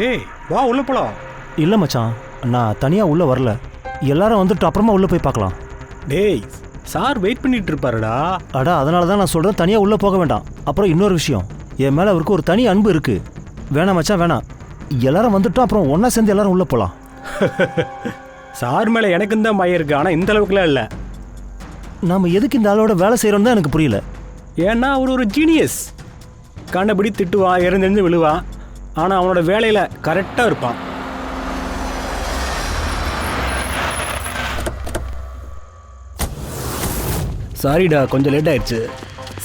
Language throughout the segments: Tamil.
ஏய் வா உள்ள போலாம். இல்லை மச்சான், நான் தனியாக உள்ளே வரல. எல்லாரும் வந்துட்டு அப்புறமா உள்ளே போய் பார்க்கலாம். டேய் சார் வெயிட் பண்ணிட்டு இருப்பாருடா. அடா, அதனால தான் நான் சொல்கிறேன், தனியாக உள்ளே போக வேண்டாம். அப்புறம் இன்னொரு விஷயம், என் மேலே அவருக்கு ஒரு தனி அன்பு இருக்குது. வேணாம் மச்சான், வேணாம். எல்லாரும் வந்துட்டோம், அப்புறம் ஒன்றா சேர்ந்து எல்லாரும் உள்ளே போகலாம். சார் மேலே எனக்கும் தான் பயம் இருக்குது, ஆனால் இந்த அளவுக்குலாம் இல்லை. நாம் எதுக்கு இந்த ஆளோட வேலை செய்கிறோன்னு தான் எனக்கு புரியல. ஏன்னா அவர் ஒரு ஜீனியஸ். கண்டபடி திட்டுவான், இறந்து விழுவான், ஆனால் அவனோட வேலையில் கரெக்டாக இருப்பான். சாரிடா, கொஞ்சம் லேட் ஆயிடுச்சு.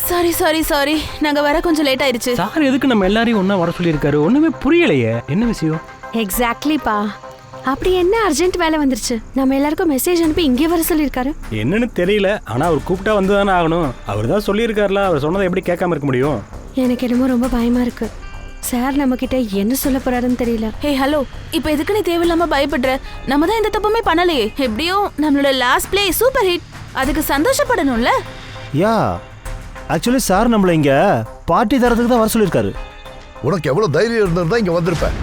சாரி நாங்க வர கொஞ்சம் லேட் ஆயிடுச்சு. சார் எதுக்கு நம்ம எல்லாரையும் ஒன்றா வர சொல்லியிருக்காரு? ஒன்றுமே புரியலையே, என்ன விஷயம்? எக்ஸாக்ட்லிப்பா. அப்படி என்ன அர்ஜென்ட் வேலை வந்துருச்சு? நம்ம எல்லாருக்கும் மெசேஜ் அனுப்பி இங்கே வர சொல்லியிருக்காரு. என்னன்னு தெரியல, ஆனால் அவர் கூப்பிட்டா வந்து தானே ஆகணும். அவர் தான் சொல்லியிருக்காருல, அவர் சொன்னதை எப்படி கேட்காம இருக்க முடியும்? எனக்கு என்னமோ ரொம்ப பயமா இருக்கு. சார் நம்ம கிட்ட என்ன சொல்ல போறாருன்னு தெரியல. ஹே ஹலோ, இப்போ எதுக்கு நீ தேவையில்லாம பயப்படுற? நம்ம தான் எந்த தப்புமே பண்ணலையே. எப்படியும் நம்மளோட லாஸ்ட் பிளே சூப்பர் ஹிட், அதுக்கு சந்தோஷப்படணும்ல. யா, ஆக்சுவலி சார் நம்மளை இங்கே பார்ட்டி தரத்துக்கு தான் வர சொல்லியிருக்காரு. உனக்கு எவ்வளவு தைரியம் இருந்திருந்தா இங்க வந்திருப்பேன்.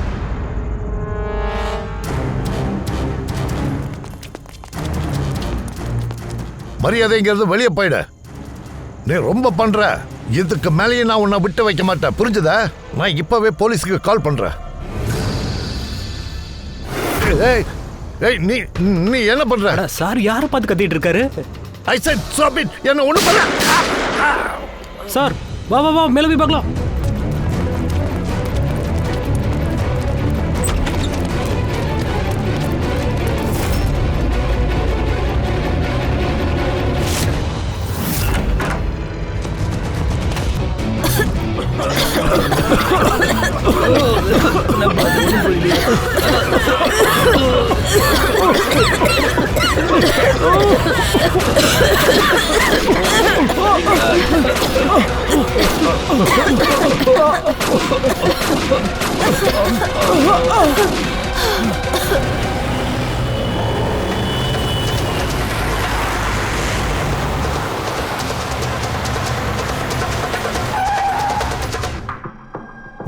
மரியாதைங்கிறது வெளியே போயிட. நீ ரொம்ப பண்ற. இதுக்கு மேலேயே நான் உன்னை விட்டு வைக்க மாட்டேன், புரிஞ்சுதா? நான் இப்பவே போலீஸுக்கு கால் பண்றேன். ஏய் ஏய், நீ நீ என்ன பண்ற? சார் யாரை பார்த்து கத்திட்டு இருக்காரு? ஐ செட் ஸ்டாப் இட். என்ன ஒண்ணு பண்ண. சார் வா வா வா, மேலே போய் பார்க்கலாம்.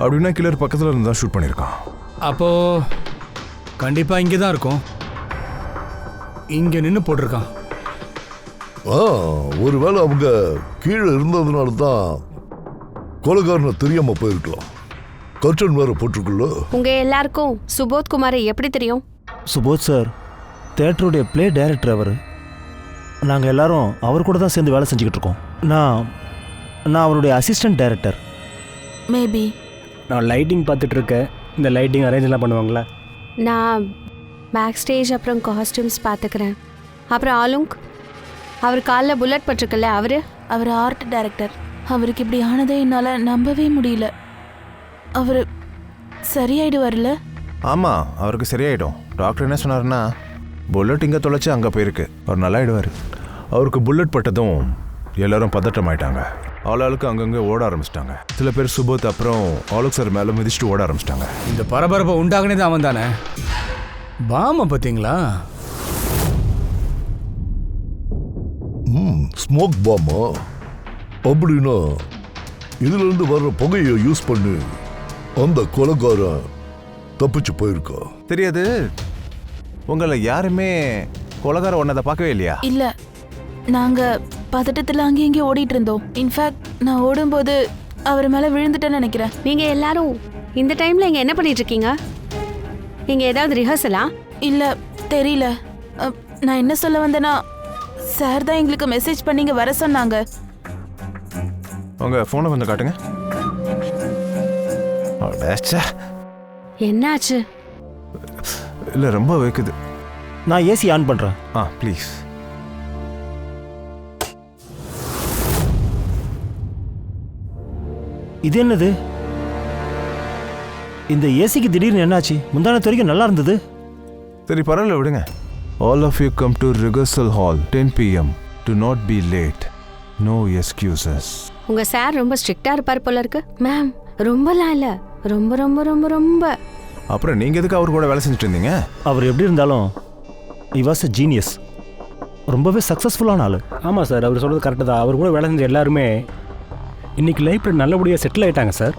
அப்படின்னா கில்லர் பக்கத்தில் இருந்து தான் ஷூட் பண்ணியிருக்கான். அப்போ கண்டிப்பா இங்கே தான் இருக்கும். இங்கே நின்று போட்டிருக்கான். ஒருவேளை அவங்க கீழே இருந்ததுனால தான் கொலைகாரனை தெரியாம போயிருக்கலாம். கர்டன் வேற போட்டிருக்குல்ல. உங்க எல்லாருக்கும் சுபோத் குமாரை எப்படி தெரியும்? சுபோத் சார் தேட்டருடைய பிளே டைரக்டர். அவர் நாங்கள் எல்லாரும் அவர் கூட தான் சேர்ந்து வேலை செஞ்சுக்கிட்டு இருக்கோம். நான் அவருடைய அசிஸ்டன்ட் டைரக்டர். மேபி. நான் லைட்டிங் பார்த்துட்டு இருக்கேன். இந்த லைட்டிங் அரேஞ்ச்லாம் பண்ணுவாங்களா? நான் பேக் ஸ்டேஜ் அப்புறம் காஸ்டியூம்ஸ் பார்த்துக்கிறேன். அப்புறம் ஆலுங்க், அவர் காலில் புல்லட் பட்டிருக்குல்ல, அவர் ஆர்ட் டைரக்டர். அவருக்கு இப்படி ஆனதே என்னால் நம்பவே முடியல. அவர் சரியாயிடுவார்ல? ஆமாம், அவருக்கு சரியாயிடும். டாக்டர் என்ன சொன்னார்னா, புல்லட் இங்கே தொலைச்சி அங்கே போயிருக்கு, அவர் நல்லாயிடுவார். அவருக்கு புல்லட் பட்டதும் எல்லாரும் பதட்டமாயிட்டாங்க. ஆளுக்கு அங்கங்கே ஓட ஆரம்பிச்சிட்டாங்க. சில பேர் சுபோத் அப்புறம் ஆலுக் சார் மேலே மிதிச்சுட்டு ஓட ஆரம்பிச்சிட்டாங்க. இந்த பரபரப்பை உண்டாகுனது அவன் தானே. பாம பார்த்தீங்களா? ஸ்மோக் பாமா? அப்படின்னா இதுல இருந்து வர்ற புகையை யூஸ் பண்ணி அந்த கொலைகாரன் தப்பிச்சு போயிருக்கா? தெரியாது. உங்களை யாருமே கொலைகார ஒன்னதை பார்க்கவே இல்லையா? இல்லை, நாங்கள் பதட்டத்தில் அங்கேயும் இங்கேயும் ஓடிட்டு இருந்தோம். இன்ஃபேக்ட் நான் ஓடும்போது அவர் மேலே விழுந்துட்டேன்னு நினைக்கிறேன். நீங்க எல்லாரும் இந்த டைம்ல இங்க என்ன பண்ணிட்டு இருக்கீங்க? நீங்க ஏதாவது ரிஹர்சலா? இல்லை, தெரியல. நான் என்ன சொல்ல வந்தேன்னா, சார் தான் எங்களுக்கு மெசேஜ் பண்ணி இங்கே வர சொன்னாங்க. உங்கள் ஃபோனை கொஞ்சம் காட்டுங்க. என்னாச்சு? இல்லை, ரொம்ப வைக்குது. நான் ஏசி ஆன் பண்ணுறேன். ப்ளீஸ். இது என்னது? இந்த ஏசிக்கு திடீர்னு என்னாச்சு? முந்தானத்து வரைக்கும் நல்லா இருந்தது. சரி, பரவாயில்ல, விடுங்க. All of you come to rehearsal hall 10 p.m. Do not be late. No excuses. உங்க சார் ரொம்ப ஸ்ட்ரிக்ட்டா இருப்பார் போல இருக்கு. மேம், ரொம்பலாம் இல்ல, ரொம்ப ரொம்ப ரொம்ப ரொம்ப. அப்புறம் நீங்க எதுக்கு அவர் கூட வேலை செஞ்சுட்டு இருந்தீங்க? அவர் எப்படி இருந்தாலும் he was a genius. ரொம்பவே சக்ஸஸ்ஃபுல்லான ஆள். ஆமாம் சார், அவர் சொல்கிறது கரெக்டு தான். அவர் கூட வேலை செஞ்ச எல்லாருமே இன்னைக்கு லைஃப்பில் நல்லபடியாக செட்டில் ஆகிட்டாங்க சார்.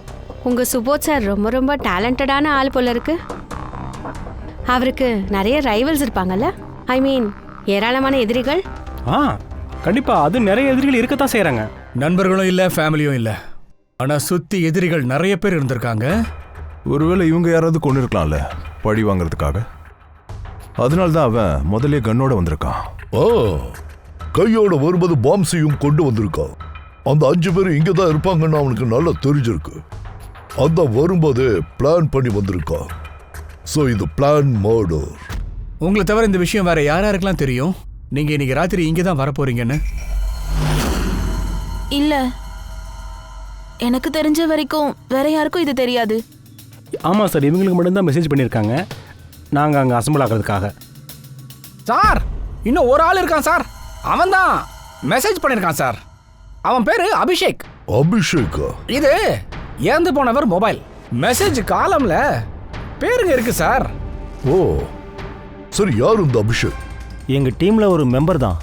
உங்கள் சுபோத் சார் ரொம்ப ரொம்ப டேலண்டடான ஆள் போல இருக்கு. அவருக்கு நிறைய ரைவல்ஸ் இருப்பாங்கல்ல, ஐ மீன் ஏராளமான எதிரிகள். ஆ கண்டிப்பாக அது நிறைய எதிரிகள் இருக்கத்தான் செய்கிறாங்க. நண்பர்களும் இல்லை, ஃபேமிலியும் இல்லை. ஆனால் சுற்றி எதிரிகள் நிறைய பேர் இருந்திருக்காங்க. ஒருவேளை இவங்க யாராவது கொண்டு இருக்கலாம்ல பழி வாங்குறதுக்காக. அதனால தான் அவன் முதல்ல கன்னோட வந்திருக்கான். கையோட வரும்போது பாம்ஸையும் கொண்டு வந்திருக்கான். அந்த 5 பேரும் இங்கே தான் இருப்பாங்கன்னு அவனுக்கு நல்லா தெரிஞ்சிருக்கு. அதான் வரும்போது பிளான் பண்ணி வந்திருக்கான். ஸோ இது பிளான் மர்டர். உங்களை தவிர இந்த விஷயம் வேற யாருக்கெல்லாம் தெரியும்? நீங்க இன்னைக்கு ராத்திரி இங்கே தான் வரப்போறீங்கன்னு? இல்ல, எனக்கு தெரிஞ்ச வரைக்கும் வேற யாருக்கும் இது தெரியாது. ஆமாம் சார், இவங்களுக்கு மட்டும்தான் மெசேஜ் பண்ணியிருக்காங்க நாங்கள் அங்கே அசம்பிள் ஆகிறதுக்காக. சார், இன்னும் ஒரு ஆள் இருக்கான் சார். அவன் தான் மெசேஜ் பண்ணியிருக்கான் சார். அவன் பேரு அபிஷேக். அபிஷேக்கா? இது ஏந்து போனவர் மொபைல் மெசேஜ் காலம்ல பேருங்க இருக்கு சார். ஓ சரி, யார் இந்த அபிஷேக்? எங்கள் டீமில் ஒரு மெம்பர் தான்.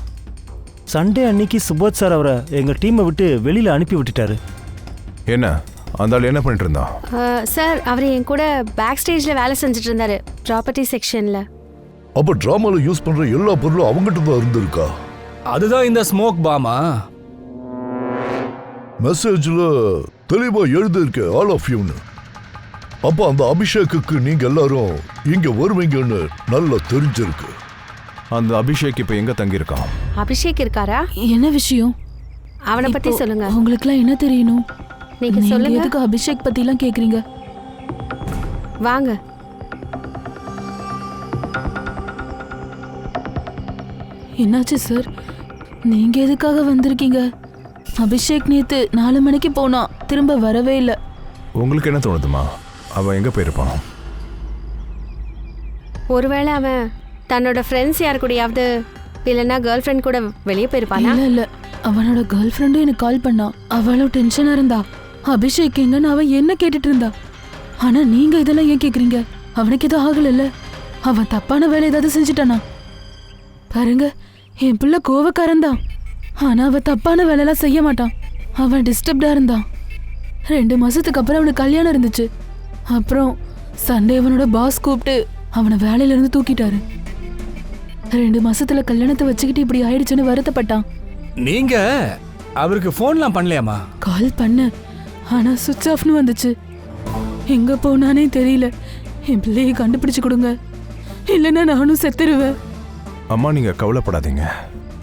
சண்டே அன்னைக்கு சுபோத் சார் அவரை எங்கள் டீமை விட்டு வெளியில் அனுப்பி விட்டுட்டாரு. என்ன அந்த ஆள் என்ன பண்ணிட்டு இருந்தான்? சார், அவர் என் கூட பேக் ஸ்டேஜில் வேலை செஞ்சுட்டு இருந்தாரு, ப்ராப்பர்ட்டி செக்ஷனில். அப்போ ட்ராமாவில் யூஸ் பண்ணுற எல்லா பொருளும் அவங்ககிட்ட தான் இருந்திருக்கா? அதுதான் இந்த ஸ்மோக் பாமா. மெசேஜில் தெளிவாக எழுதியிருக்க ஆல் ஆஃப் யூன்னு. அப்போ அந்த அபிஷேக்குக்கு நீங்கள் எல்லாரும் இங்கே வருவீங்கன்னு நல்லா தெரிஞ்சிருக்கு. அந்த அபிஷேக் இப்போ எங்கே தங்கியிருக்கான்? அபிஷேக் இருக்காரா? என்ன விஷயம்? அவனை பற்றி சொல்லுங்க. உங்களுக்குலாம் என்ன தெரியணும்? நீங்க சொல்லுங்க. எதுக்கு அபிஷேக் பத்திலாம் கேக்குறீங்க? வாங்க. என்னாச்சு சார்? நீங்க எதுக்காக வந்திருக்கீங்க? அபிஷேக் நேத்து 4 மணிக்கு போனா திரும்ப வரவே இல்லை. உங்களுக்கு என்ன தோணுதுமா? அவன் எங்கே போயிருப்பான்? ஒருவேளை அவன் தன்னோட ஃப்ரெண்ட்ஸ் யார் கூடயாவது இல்லைன்னா கேர்ள் ஃப்ரெண்ட் கூட வெளியே போயிருப்பானா? இல்ல, அவனோட கேர்ள் ஃப்ரெண்டும் எனக்கு கால் பண்ணா. அவளும் டென்ஷனா இருந்தா. அபிஷேக் எங்கன்னு அவன் என்ன கேட்டுட்டு இருந்தா. ஆனா நீங்க இதெல்லாம் ஏன் கேக்குறீங்க? அவனுக்கு எதுவும் ஆகல. அவன் தப்பான வேலை ஏதாவது செஞ்சுட்டானா? பாருங்க, என் பிள்ளை கோவக்காரன் தான். ஆனா அவன் தப்பான வேலையெல்லாம் செய்ய மாட்டான். அவன் டிஸ்டர்ப்டா இருந்தான். 2 மாசத்துக்கு அப்புறம் அவனுக்கு கல்யாணம் இருந்துச்சு. அப்புறம் சண்டே அவனோட பாஸ் கூப்பிட்டு அவனை வேலையில இருந்து தூக்கிட்டாரு. 2 மாசத்துல கல்யாணத்தை வச்சுக்கிட்டு இப்படி ஆயிடுச்சுன்னு வருத்தப்பட்டான். நீங்க அவருக்கு போன்லாம் பண்ணலையாமா? கால் பண்ண, ஆனா சுவிட்ச் ஆஃப்னு வந்துச்சு. எங்க போனானே தெரியல. என் பிள்ளையை கண்டுபிடிச்சு கொடுங்க, இல்லைன்னா நானும் செத்துருவேன். அம்மா நீங்கள் கவலைப்படாதீங்க.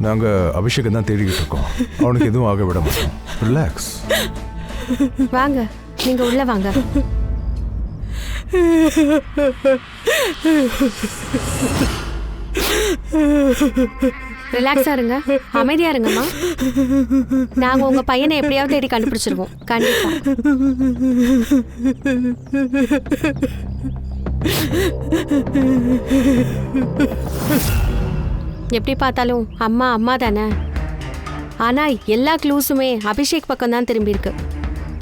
நாங்கள் அபிஷேகம் தான் தேடிக்கிட்டு இருக்கோம். அவனுக்கு எதுவும் ஆக விட மாட்டோம். ரிலாக்ஸ். வாங்க, நீங்க உள்ள வாங்க. ரிலாக்ஸா இருங்க, அமைதியா இருங்கம்மா. நாங்க உங்க பையனை எப்படியாவது தேடி கண்டுபிடிச்சிருவோம், கண்டிப்பா. எப்படி பார்த்தாலும் அம்மா அம்மா தானே. ஆனா எல்லா க்ளூஸுமே அபிஷேக் பக்கம் தான் திரும்பி இருக்கு.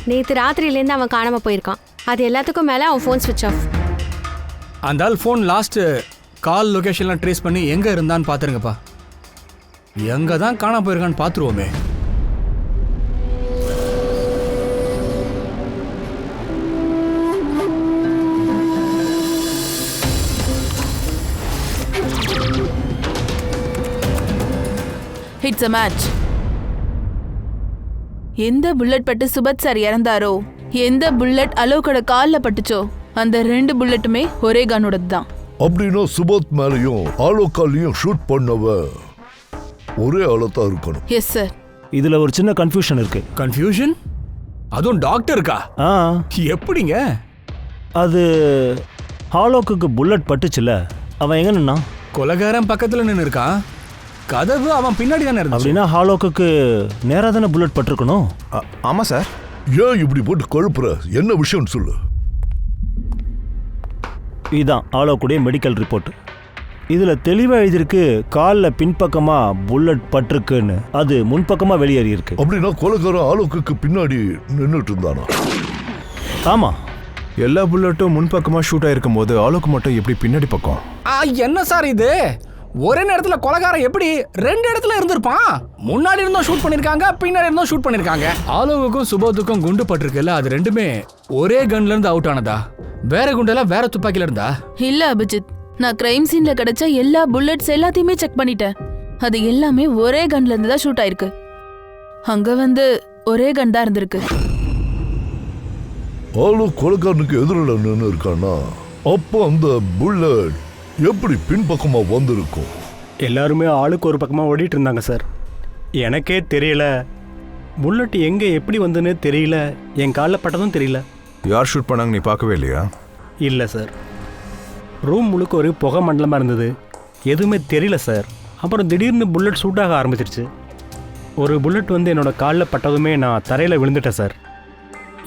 நேற்று ராத்திரியிலேருந்து அவன் காணாம போயிருக்கான். அது எல்லாத்துக்கும் மேல அவன் ஃபோன் ஸ்விட்ச் ஆஃப். அந்த ஆள் ஃபோன் லாஸ்ட் கால் லொகேஷன்லாம் ட்ரேஸ் பண்ணி எங்க இருந்தான்னு பாத்துருங்கப்பா. எங்க தான் காணாம போயிருக்கான்னு பாத்துருவோமே. It's a match. எந்த புல்லட் பட்டு சுபத் சார் இறந்தாரோ, எந்த புல்லட் அலோக்கோட கால்ல பட்டுச்சோ, அந்த 2 புல்லட்டுமே ஒரே கன்னோடது தான். அப்படின்னா சுபோத் மேலையும் ஆலோக்காலையும் ஷூட் பண்ணவ ஒரே ஆளத்தான் இருக்கணும். Yes sir. இதில் ஒரு சின்ன கன்ஃபியூஷன் இருக்கு. கன்ஃபியூஷன்? அதுவும் டாக்டருக்கா? ஆ, எப்படிங்க? அது ஹாலோக்கு புல்லட் பட்டுச்சுல, அவன் எங்க நின்னான்? கொலகாரன் பக்கத்துல நின்று இருக்கான். கதவு அவன் பின்னாடி தானே இருந்துச்சு. அப்படின்னா ஹாலோக்கு நேராக தானே புல்லட் பட்டிருக்கணும். ஆமாம் சார். ஏன் இப்படி போட்டு கொழுப்புற? என்ன விஷயம்னு சொல்லு. இதுதான் ஹாலோக்குடைய மெடிக்கல் ரிப்போர்ட். இதில் தெளிவாக எழுதியிருக்கு, காலில் பின்பக்கமாக புல்லட் பட்டிருக்குன்னு. அது முன்பக்கமாக வெளியேறி இருக்கு. அப்படின்னா கொலைகாரன் ஆலோக்கு பின்னாடி நின்றுட்டு இருந்தானா? ஆமாம். எல்லா புல்லட்டும் முன்பக்கமாக ஷூட் ஆகிருக்கும் போது ஆலோக்கு மட்டும் எப்படி பின்னாடி பக்கம்? என்ன சார் இது? ஒரே நேரத்துல கொலைகாரன் எப்படி 2 இடத்துல இருந்திருப்பான்? முன்னாடி இருந்தும் ஷூட் பண்ணிருக்காங்க, பின்னாடி இருந்தும் ஷூட் பண்ணிருக்காங்க. ஆலோவுக்கும் சுபோத்துக்கும் குண்டு பட்டிருக்குல்ல, அது ரெண்டுமே ஒரே கன்ல இருந்து அவுட் ஆனதா? வேற குண்டெல்லாம் வேற துப்பாக்கில இருந்தா? இல்ல அபிஜித், நான் கிரைம் சீன்ல கிடைச்ச எல்லா புல்லட்ஸ் எல்லாத்தையுமே செக் பண்ணிட்டேன். அது எல்லாமே ஒரே கன்ல இருந்து தான் ஷூட் ஆயிருக்கு. அங்க ஒரே கன் தான் இருந்திருக்கு. ஆளு கொலைக்காரனுக்கு எதிரில் நின்று இருக்கானா, அப்போ அந்த புல்லட் எப்படி பின்பக்கமா வந்திருக்கும்? எல்லாருமே ஆளுக்கு ஒரு பக்கமாக ஓடிட்டு இருந்தாங்க சார். எனக்கே தெரியல, புல்லட் எங்கே எப்படி வந்துன்னு தெரியல, என் காலில் பட்டதும் தெரியல. யார் ஷூட் பண்ணாங்க நீ பார்க்கவே இல்லையா? இல்லை சார், ரூம் முழுக்க ஒரு புகை மண்டலமாக இருந்தது, எதுவுமே தெரியல சார். அப்புறம் திடீர்னு புல்லட் ஷூட் ஆக ஆரம்பிச்சிருச்சு. ஒரு புல்லட் என்னோட காலில் பட்டதுமே நான் தரையில் விழுந்துட்டேன் சார்.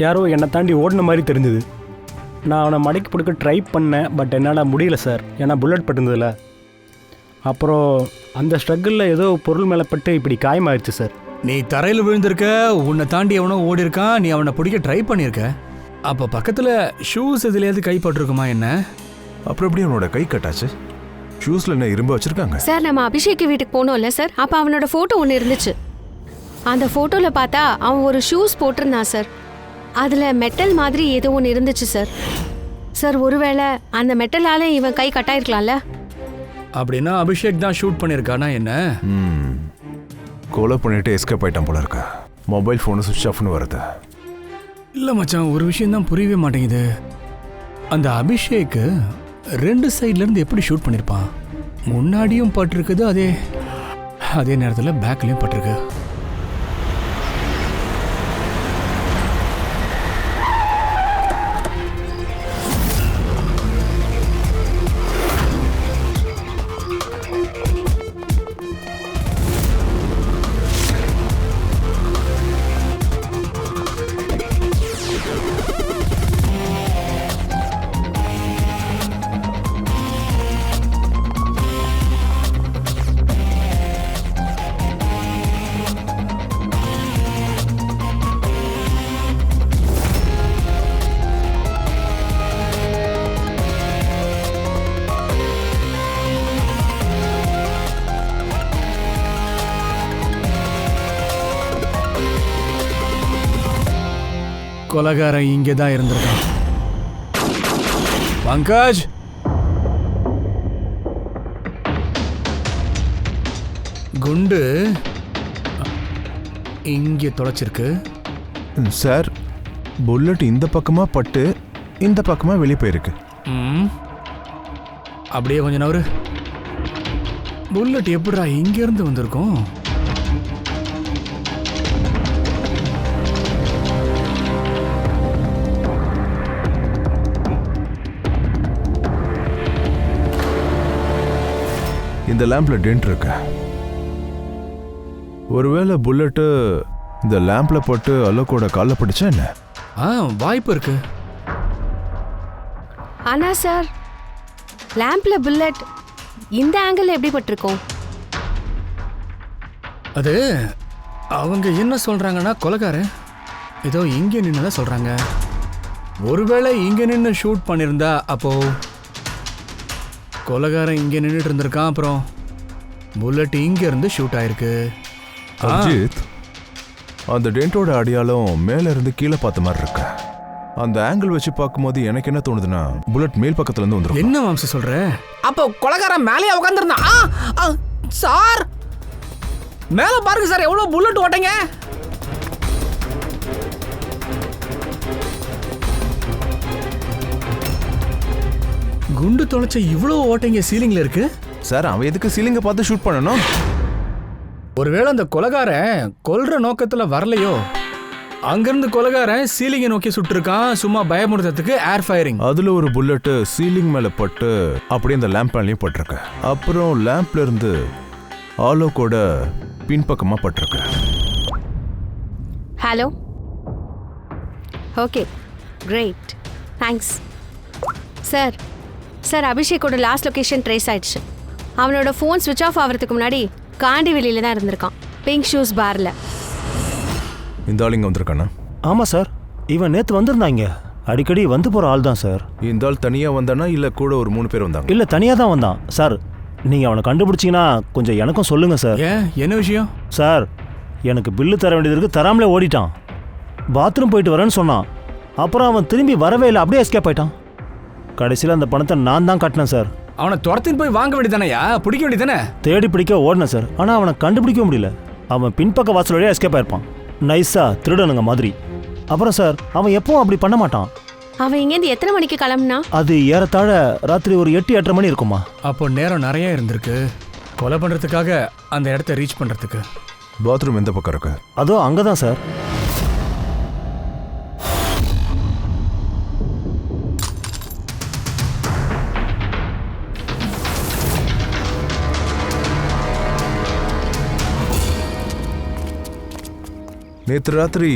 யாரோ என்னை தாண்டி ஓடின மாதிரி தெரிஞ்சுது. நான் அவனை மடக்கி பிடிக்க ட்ரை பண்ணேன், பட் என்னால் முடியல சார், ஏன்னா புல்லட் பட்டுருந்ததில்ல. அப்புறம் அந்த ஸ்ட்ரகிளில் ஏதோ பொருள் மேலே பட்டு இப்படி காயமாயிடுச்சு சார். நீ தரையில் விழுந்திருக்க, உன்னை தாண்டி எவனோ ஓடி இருக்கான், நீ அவனை பிடிக்க ட்ரை பண்ணியிருக்க. அப்போ பக்கத்தில் ஷூஸ் எதுலையாவது கைப்பட்டிருக்குமா என்ன? அப்புறம் எப்படி அவனோட கை கட்டாச்சு? ஷூஸ்ல என்ன இரும்பு வச்சிருக்காங்க? சார் நம்ம அபிஷேக் வீட்டுக்கு போனோம்ல சார், அப்போ அவனோட ஃபோட்டோ ஒன்று இருந்துச்சு. அந்த ஃபோட்டோவில் பார்த்தா அவன் ஒரு ஷூஸ் போட்டிருந்தான் சார். அதில் மெட்டல் மாதிரி ஏதோ ஒன்று இருந்துச்சு சார். சார் ஒருவேளை அந்த மெட்டலால் இவன் கை கட்டாயிருக்கலாம்ல? அப்படின்னா அபிஷேக் தான் ஷூட் பண்ணியிருக்கானா என்ன? கொலை பண்ணிட்டு எஸ்கேப் ஆயிட்டான் போல இருக்கா. மொபைல் ஃபோனு சுவிட்ச் ஆஃப்னு வருது. இல்லை மச்சான், ஒரு விஷயம் தான் புரியவே மாட்டேங்குது. அந்த அபிஷேக்கு 2 சைட்லேருந்து எப்படி ஷூட் பண்ணியிருப்பான்? முன்னாடியும் பட்டிருக்குது, அதே நேரத்தில் பேக்லேயும் பட்டிருக்கு. கொலைகாரன் இங்கே தான் இருந்திருக்கான். பங்கஜ், குண்டு இங்கே தொலைச்சிருக்கு. சார், புல்லட் இந்த பக்கமா பட்டு இந்த பக்கமா வெளியே போயிருக்கு. அப்படியே கொஞ்ச நவரு. புல்லட் எப்படிடா இங்கேருந்து வந்திருக்கும்? இந்த லேம்ப்ல டென்ட் இருக்கு. ஒருவேளை புல்லட்டு இந்த லேம்ப்ல போட்டு அலோக்கோட கால்ல பிடிச்சா என்ன? வாய்ப்பு இருக்கு. ஆனா சார், லேம்ப்ல புல்லட் இந்த ஆங்கிள் எப்படி பட்டிருக்கோம்? அது அவங்க என்ன சொல்றாங்கன்னா, கொலைகாரன் ஏதோ இங்கே நின்று தான் சொல்றாங்க. ஒருவேளை இங்கே நின்று ஷூட் பண்ணியிருந்தா அப்போ கொலைகாரன் இங்கே நின்றுட்டு இருந்திருக்கான், அப்புறம் புல்லட் இங்க இருந்து ஷூட் ஆயிருக்கு. அஜித், அந்த டென்ட்டோட அடியாலும் மேல இருந்து கீழே பார்த்த மாதிரி இருக்கு. அந்த ஆங்கிள் வச்சு பார்க்கும்போது எனக்கு என்ன தோணுதுன்னா, புல்லட் மேல் பக்கத்துல இருந்து வந்துரும். என்ன வம்ச சொல்ற? அப்போ கொலைகாரன் மேலே உட்காந்துருந்தான். சார் மேல பாருங்க சார், எவ்வளவு புல்லட் ஓட்டங்க. குண்டு தொலைச்ச இவ்வளவு ஓட்டைங்க சீலிங்ல இருக்கு. சார், அவன் எதுக்கு சீலிங்கை பார்த்து ஷூட் பண்ணணும்? ஒருவேளை அந்த கொலைகாரன் கொல்ற நோக்கத்துல வரலையோ, அங்கிருந்து கொலைகாரன் சீலிங்கை நோக்கி சுட்டிருக்கான், சும்மா பயமுறுத்துறதுக்கு ஏர் ஃபயரிங். அதுல ஒரு புல்லட் சீலிங் மேல பட்டு அப்படியே இந்த லேம்ப் மேலேயும் பட்டிருக்கு. அப்புறம் லேம்ப்ல இருந்து ஆலோக்கோட பின்பக்கமா பட்டிருக்கு. Hello, okay, great, thanks sir. Sir, அபிஷேக்கோட லாஸ்ட் லொக்கேஷன் ட்ரேஸ் ஆயிடுச்சு. அவனோட ஃபோன் ஸ்விட்ச் ஆஃப் ஆகிறதுக்கு முன்னாடி காண்டி வெளியில தான் இருந்திருக்கான், பிங்க் ஷூஸ் பார்ல. இந்த ஆள் இங்க வந்திருக்கானா? ஆமாம் சார், இவன் நேற்று வந்திருந்தாங்க. அடிக்கடி வந்து போகிற ஆள் தான் சார். இந்த ஆள் தனியாக வந்தானா இல்லை கூட ஒரு 3 பேர் வந்தாங்க? இல்லை, தனியாக தான் வந்தான் சார். நீங்கள் அவனை கண்டுபிடிச்சிங்கன்னா கொஞ்சம் எனக்கும் சொல்லுங்கள் சார். ஏன் என்ன விஷயம்? சார், எனக்கு பில்லு தர வேண்டியது இருக்கு, தராமலே ஓடிட்டான். பாத்ரூம் போயிட்டு வரேன்னு சொன்னான். அப்புறம் அவன் திரும்பி வரவே இல்லை, அப்படியே எஸ்கேப் ஆயிட்டான். கடைசியில் அந்த பணத்தை நான் தான் கட்டினேன் சார். அவனை துரத்தின்னு போய் வாங்க வேண்டியதானயா, பிடிக்க வேண்டியதானே? தேடி பிடிக்க ஓடினேன் சார், ஆனால் அவனை கண்டுபிடிக்க முடியல. அவன் பின்பக்க வாசல் வழியாக எஸ்கேப் ஆயிருப்பான். நைஸா திருடனுங்க மாதிரி. அப்புறம் சார், அவன் எப்பவும் அப்படி பண்ண மாட்டான். அவன் இங்கேருந்து எத்தனை மணிக்கு கிளம்புனா? அது ஏறத்தாழ ராத்திரி ஒரு 8-8:30 மணி இருக்குமா. அப்போ நேரம் நிறைய இருந்திருக்கு கொலை பண்றதுக்காக அந்த இடத்த ரீச் பண்றதுக்கு. பாத்ரூம் எந்த பக்கம் இருக்கு? அதோ அங்கே தான் சார். நேற்று ராத்திரி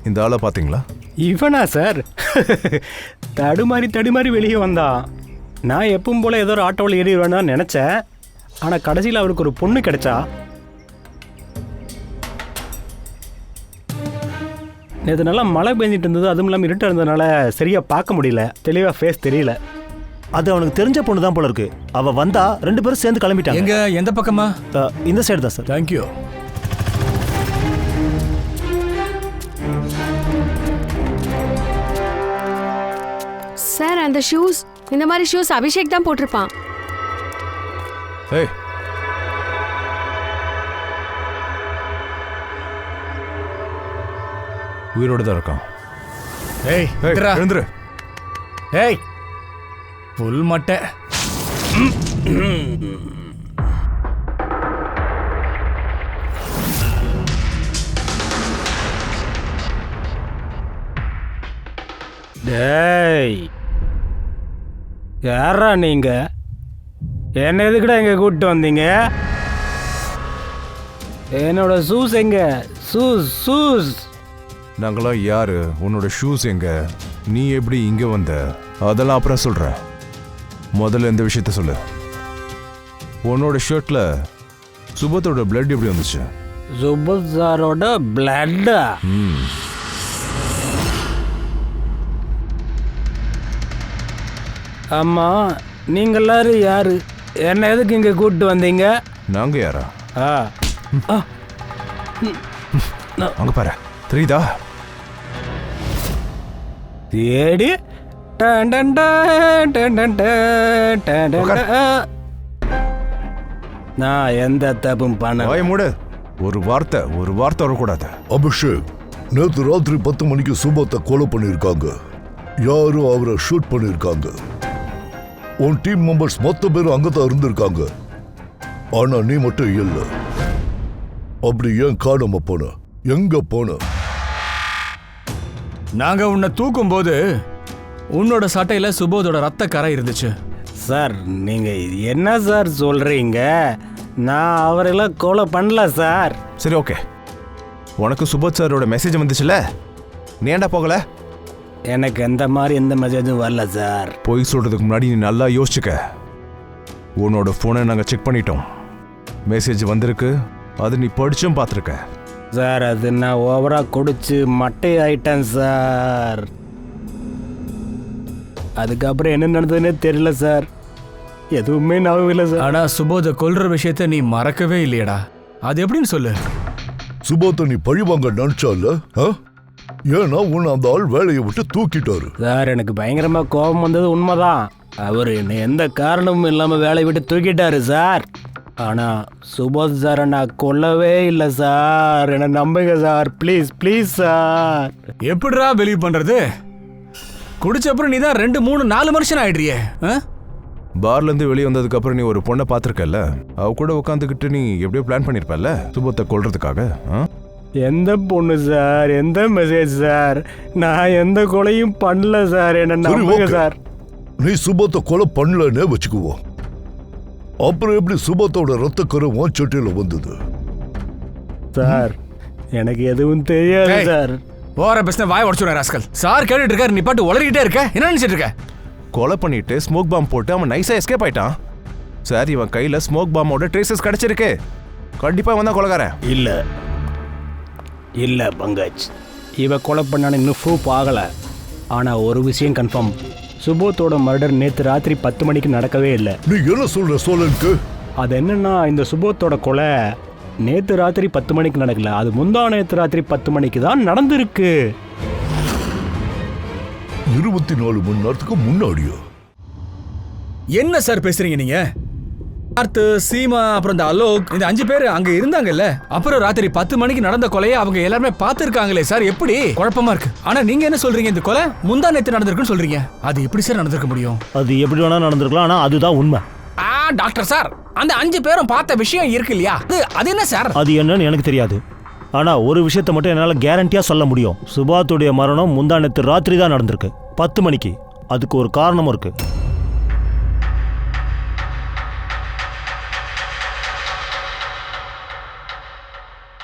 இந்த ஆளை பார்த்தீங்களா? இவனா சார்? தடுமாறி வெளியே வந்தான். நான் எப்பவும் போல் ஏதோ ஒரு ஆட்டோவில் ஏறிடுவேன்னு நினச்சேன். ஆனால் கடைசியில் அவருக்கு ஒரு பொண்ணு கிடைச்சா. நேற்று நல்லா மழை பெஞ்சிட்டு இருந்தது, அதுவும் இல்லாமல் இருட்டாக இருந்ததுனால சரியாக பார்க்க முடியல, தெளிவாக ஃபேஸ் தெரியல. அது அவனுக்கு தெரிஞ்ச பொண்ணு தான் போல இருக்கு. அவ வந்தா 2 பேரும் சேர்ந்து கிளம்பிட்டாங்க. எங்க எந்த பக்கமா? இந்த சைடு தான் சார். தேங்க்யூ. சார் அந்த ஷூஸ், இந்த மாதிரி ஷூஸ் அபிஷேக் தான் போட்டிருப்பான். ஏய், உயிரோடு தான் இருக்கான். ஏய் ஏய், இங்கடா. எழுந்துரு. ஏய் புல் மட்டை. டேய், யாரா நீங்க? என்ன எதுக்குடா இங்கே கூப்பிட்டு வந்தீங்க? என்னோட ஷூஸ் எங்க? ஷூஸ் நாங்களாம் யாரு? உன்னோட ஷூஸ் எங்க? நீ எப்படி இங்க வந்த? அதெல்லாம் அப்புறம் சொல்றேன். முதல்ல இந்த விஷயத்த சொல்லு. உன்னோட ஷர்ட்ல சுபத்தோட பிளட் எப்படி வந்துச்சு? சுபத் சாரோட பிளட்டா? ஆமா, நீங்க எல்லாரும் யாரு? என்ன எதுக்கு இங்க கூப்பிட்டு வந்தீங்க? நாங்க யாரா? ஆ ஆ, அங்க பாரு, தெரியுதா? தேடி done done done done done done done done. நான் எந்த தப்பும் பண்ண. வாய மூடு. ஒரு வார்த்தை வரக்கூடாது. அபிஷேக், நேற்று ராத்திரி 10 மணிக்கு சுபத்தை கொலை பண்ணியிருக்காங்க. யாரும் அவரை ஷூட் பண்ணியிருக்காங்க. உன் டீம் மெம்பர்ஸ் மொத்த பேரும் அங்கதான் இருந்திருக்காங்க. ஆனா நீ மட்டும் இல்ல. அப்படி ஏன் காணாம போன? எங்க போன? நாங்க உன்னை தூக்கும் போது உன்னோட சட்டையில சுபோதோட ரத்த கரை இருந்துச்சு. சார், நீங்க என்ன சார் சொல்றீங்க? நான் அவரெல்லாம் கொலை பண்ணல சார். சரி, ஓகே. உனக்கு சுபோத் சாரோட மெசேஜ் வந்துச்சுல, நீ ஏன்டா போகல? எனக்கு எந்த மாதிரி எந்த மெசேஜும் வரல சார். போய் சொல்றதுக்கு முன்னாடி நீ நல்லா யோசிச்சுக்க. உன்னோட போனை நாங்க செக் பண்ணிட்டோம். மெசேஜ் வந்திருக்கு, அது நீ படிச்சும் பார்த்துருக்க. சார், அது நான் ஓவரா குடிச்சு மட்டை ஆயிட்டேன் சார். அதுக்கப்புறம் என்ன நடந்ததுன்னே தெரியல சார். எதுவுமே ஞாபகம் இல்லை சார். ஆனா சுபோத கொல்ற விஷயத்த நீ மறக்கவே இல்லையடா. அது எப்படின்னு சொல்லு. சுபத்தை நீ பழிவாங்க நினைச்சால? ஏன்னா உன்னை அந்த ஆள் வேலையை விட்டு தூக்கிட்டாரு. சார், எனக்கு பயங்கரமா கோபம் வந்தது உண்மைதான். அவர் என்னை எந்த காரணமும் இல்லாம வேலையை விட்டு தூக்கிட்டாரு சார். ஆனா சுபோத் சாரை நான் கொல்லவே இல்லை சார். என்ன நம்புங்க சார், ப்ளீஸ் ப்ளீஸ் சார். எப்படிடா பிலீவ் பண்றது? குடிச்சப்புறம் நீ தான் 2, 3, 4 மனுஷன் ஆயிடுறியே. பார்ல இருந்து வெளியே வந்ததுக்கு அப்புறம் நீ ஒரு பொண்ணை பார்த்துருக்கல, அவ கூட உட்காந்துக்கிட்டு நீ எப்படியோ பிளான் பண்ணிருப்பல சுபத்தை கொல்றதுக்காக. எந்த பொண்ணு சார்? எந்த மெசேஜ் சார்? நான் எந்த கொலையும் பண்ணல சார். என்ன நம்புங்க சார். நீ சுபத்தை கொலை பண்ணலன்னே வச்சுக்குவோம். அப்புறம் எப்படி சுபத்தோட ரத்த கரை உன் சட்டையில வந்தது? சார், எனக்கு எதுவும் தெரியாது சார். ஓர பிரச்சனை வாய் உடச்சுடுற ராஸ்கல். சார் கேட்டுட்டு இருக்காரு, நீ பாட்டு உளறிக்கிட்டே இருக்க. என்ன நினைச்சிட்டு இருக்க? கொலை பண்ணிட்டு ஸ்மோக் பாம் போட்டு அவன் நைஸா எஸ்கேப் ஆயிட்டான். சார், இவன் கையில ஸ்மோக் பாமோட ட்ரேசஸ் கிடைச்சிருக்கு. கண்டிப்பா இவன் தான் கொலைகாரன். இல்ல பங்கஜ், இவ கொலை பண்ணான்னு இன்னும் ப்ரூஃப் ஆகல. ஆனா ஒரு விஷயம் கன்ஃபார்ம், சுபோத்தோட மர்டர் நேற்று ராத்திரி 10 மணிக்கு நடக்கவே இல்லை. நீ என்ன சொல்ற சோலனுக்கு? அது என்னன்னா, இந்த சுபோத்தோட கொலை நேற்று ராத்திரி 10 மணிக்கு நடக்கல, அது முந்தா நேற்று ராத்திரி 10 மணிக்கு தான் நடந்திருக்கு. 24 மணி நேரத்துக்கு முன்னாடியா? என்ன சார் பேசுறீங்க நீங்க? பார்த்து, சீமா, அப்புறம் இந்த அலோக், இந்த 5 பேர் அங்க இருந்தாங்கல்ல. அப்புறம் ராத்திரி 10 மணிக்கு நடந்த கொலையை அவங்க எல்லாருமே பார்த்திருக்காங்களே சார். எப்படி குழப்பமா இருக்கு. ஆனா நீங்க என்ன சொல்றீங்க, இந்த கொலை முந்தா நேத்து நடந்திருக்குன்னு சொல்றீங்க. அது எப்படி சார் நடந்திருக்க முடியும்? அது எப்படி வேணா நடந்திருக்கலாம், ஆனா அதுதான் உண்மை. டாக்டர் சார், அந்த 5 பேரும் பார்த்த விஷயம் இருக்கு இல்லையா, அது என்ன சார்? அது என்னன்னு எனக்கு தெரியாது. ஆனா ஒரு விஷயத்தை மட்டும் என்னால கேரண்டியா சொல்ல முடியும். சுபாத்துடைய மரணம் முந்தா நேத்து ராத்திரி தான் நடந்திருக்கு, 10 மணிக்கு. அதுக்கு ஒரு காரணமும் இருக்கு.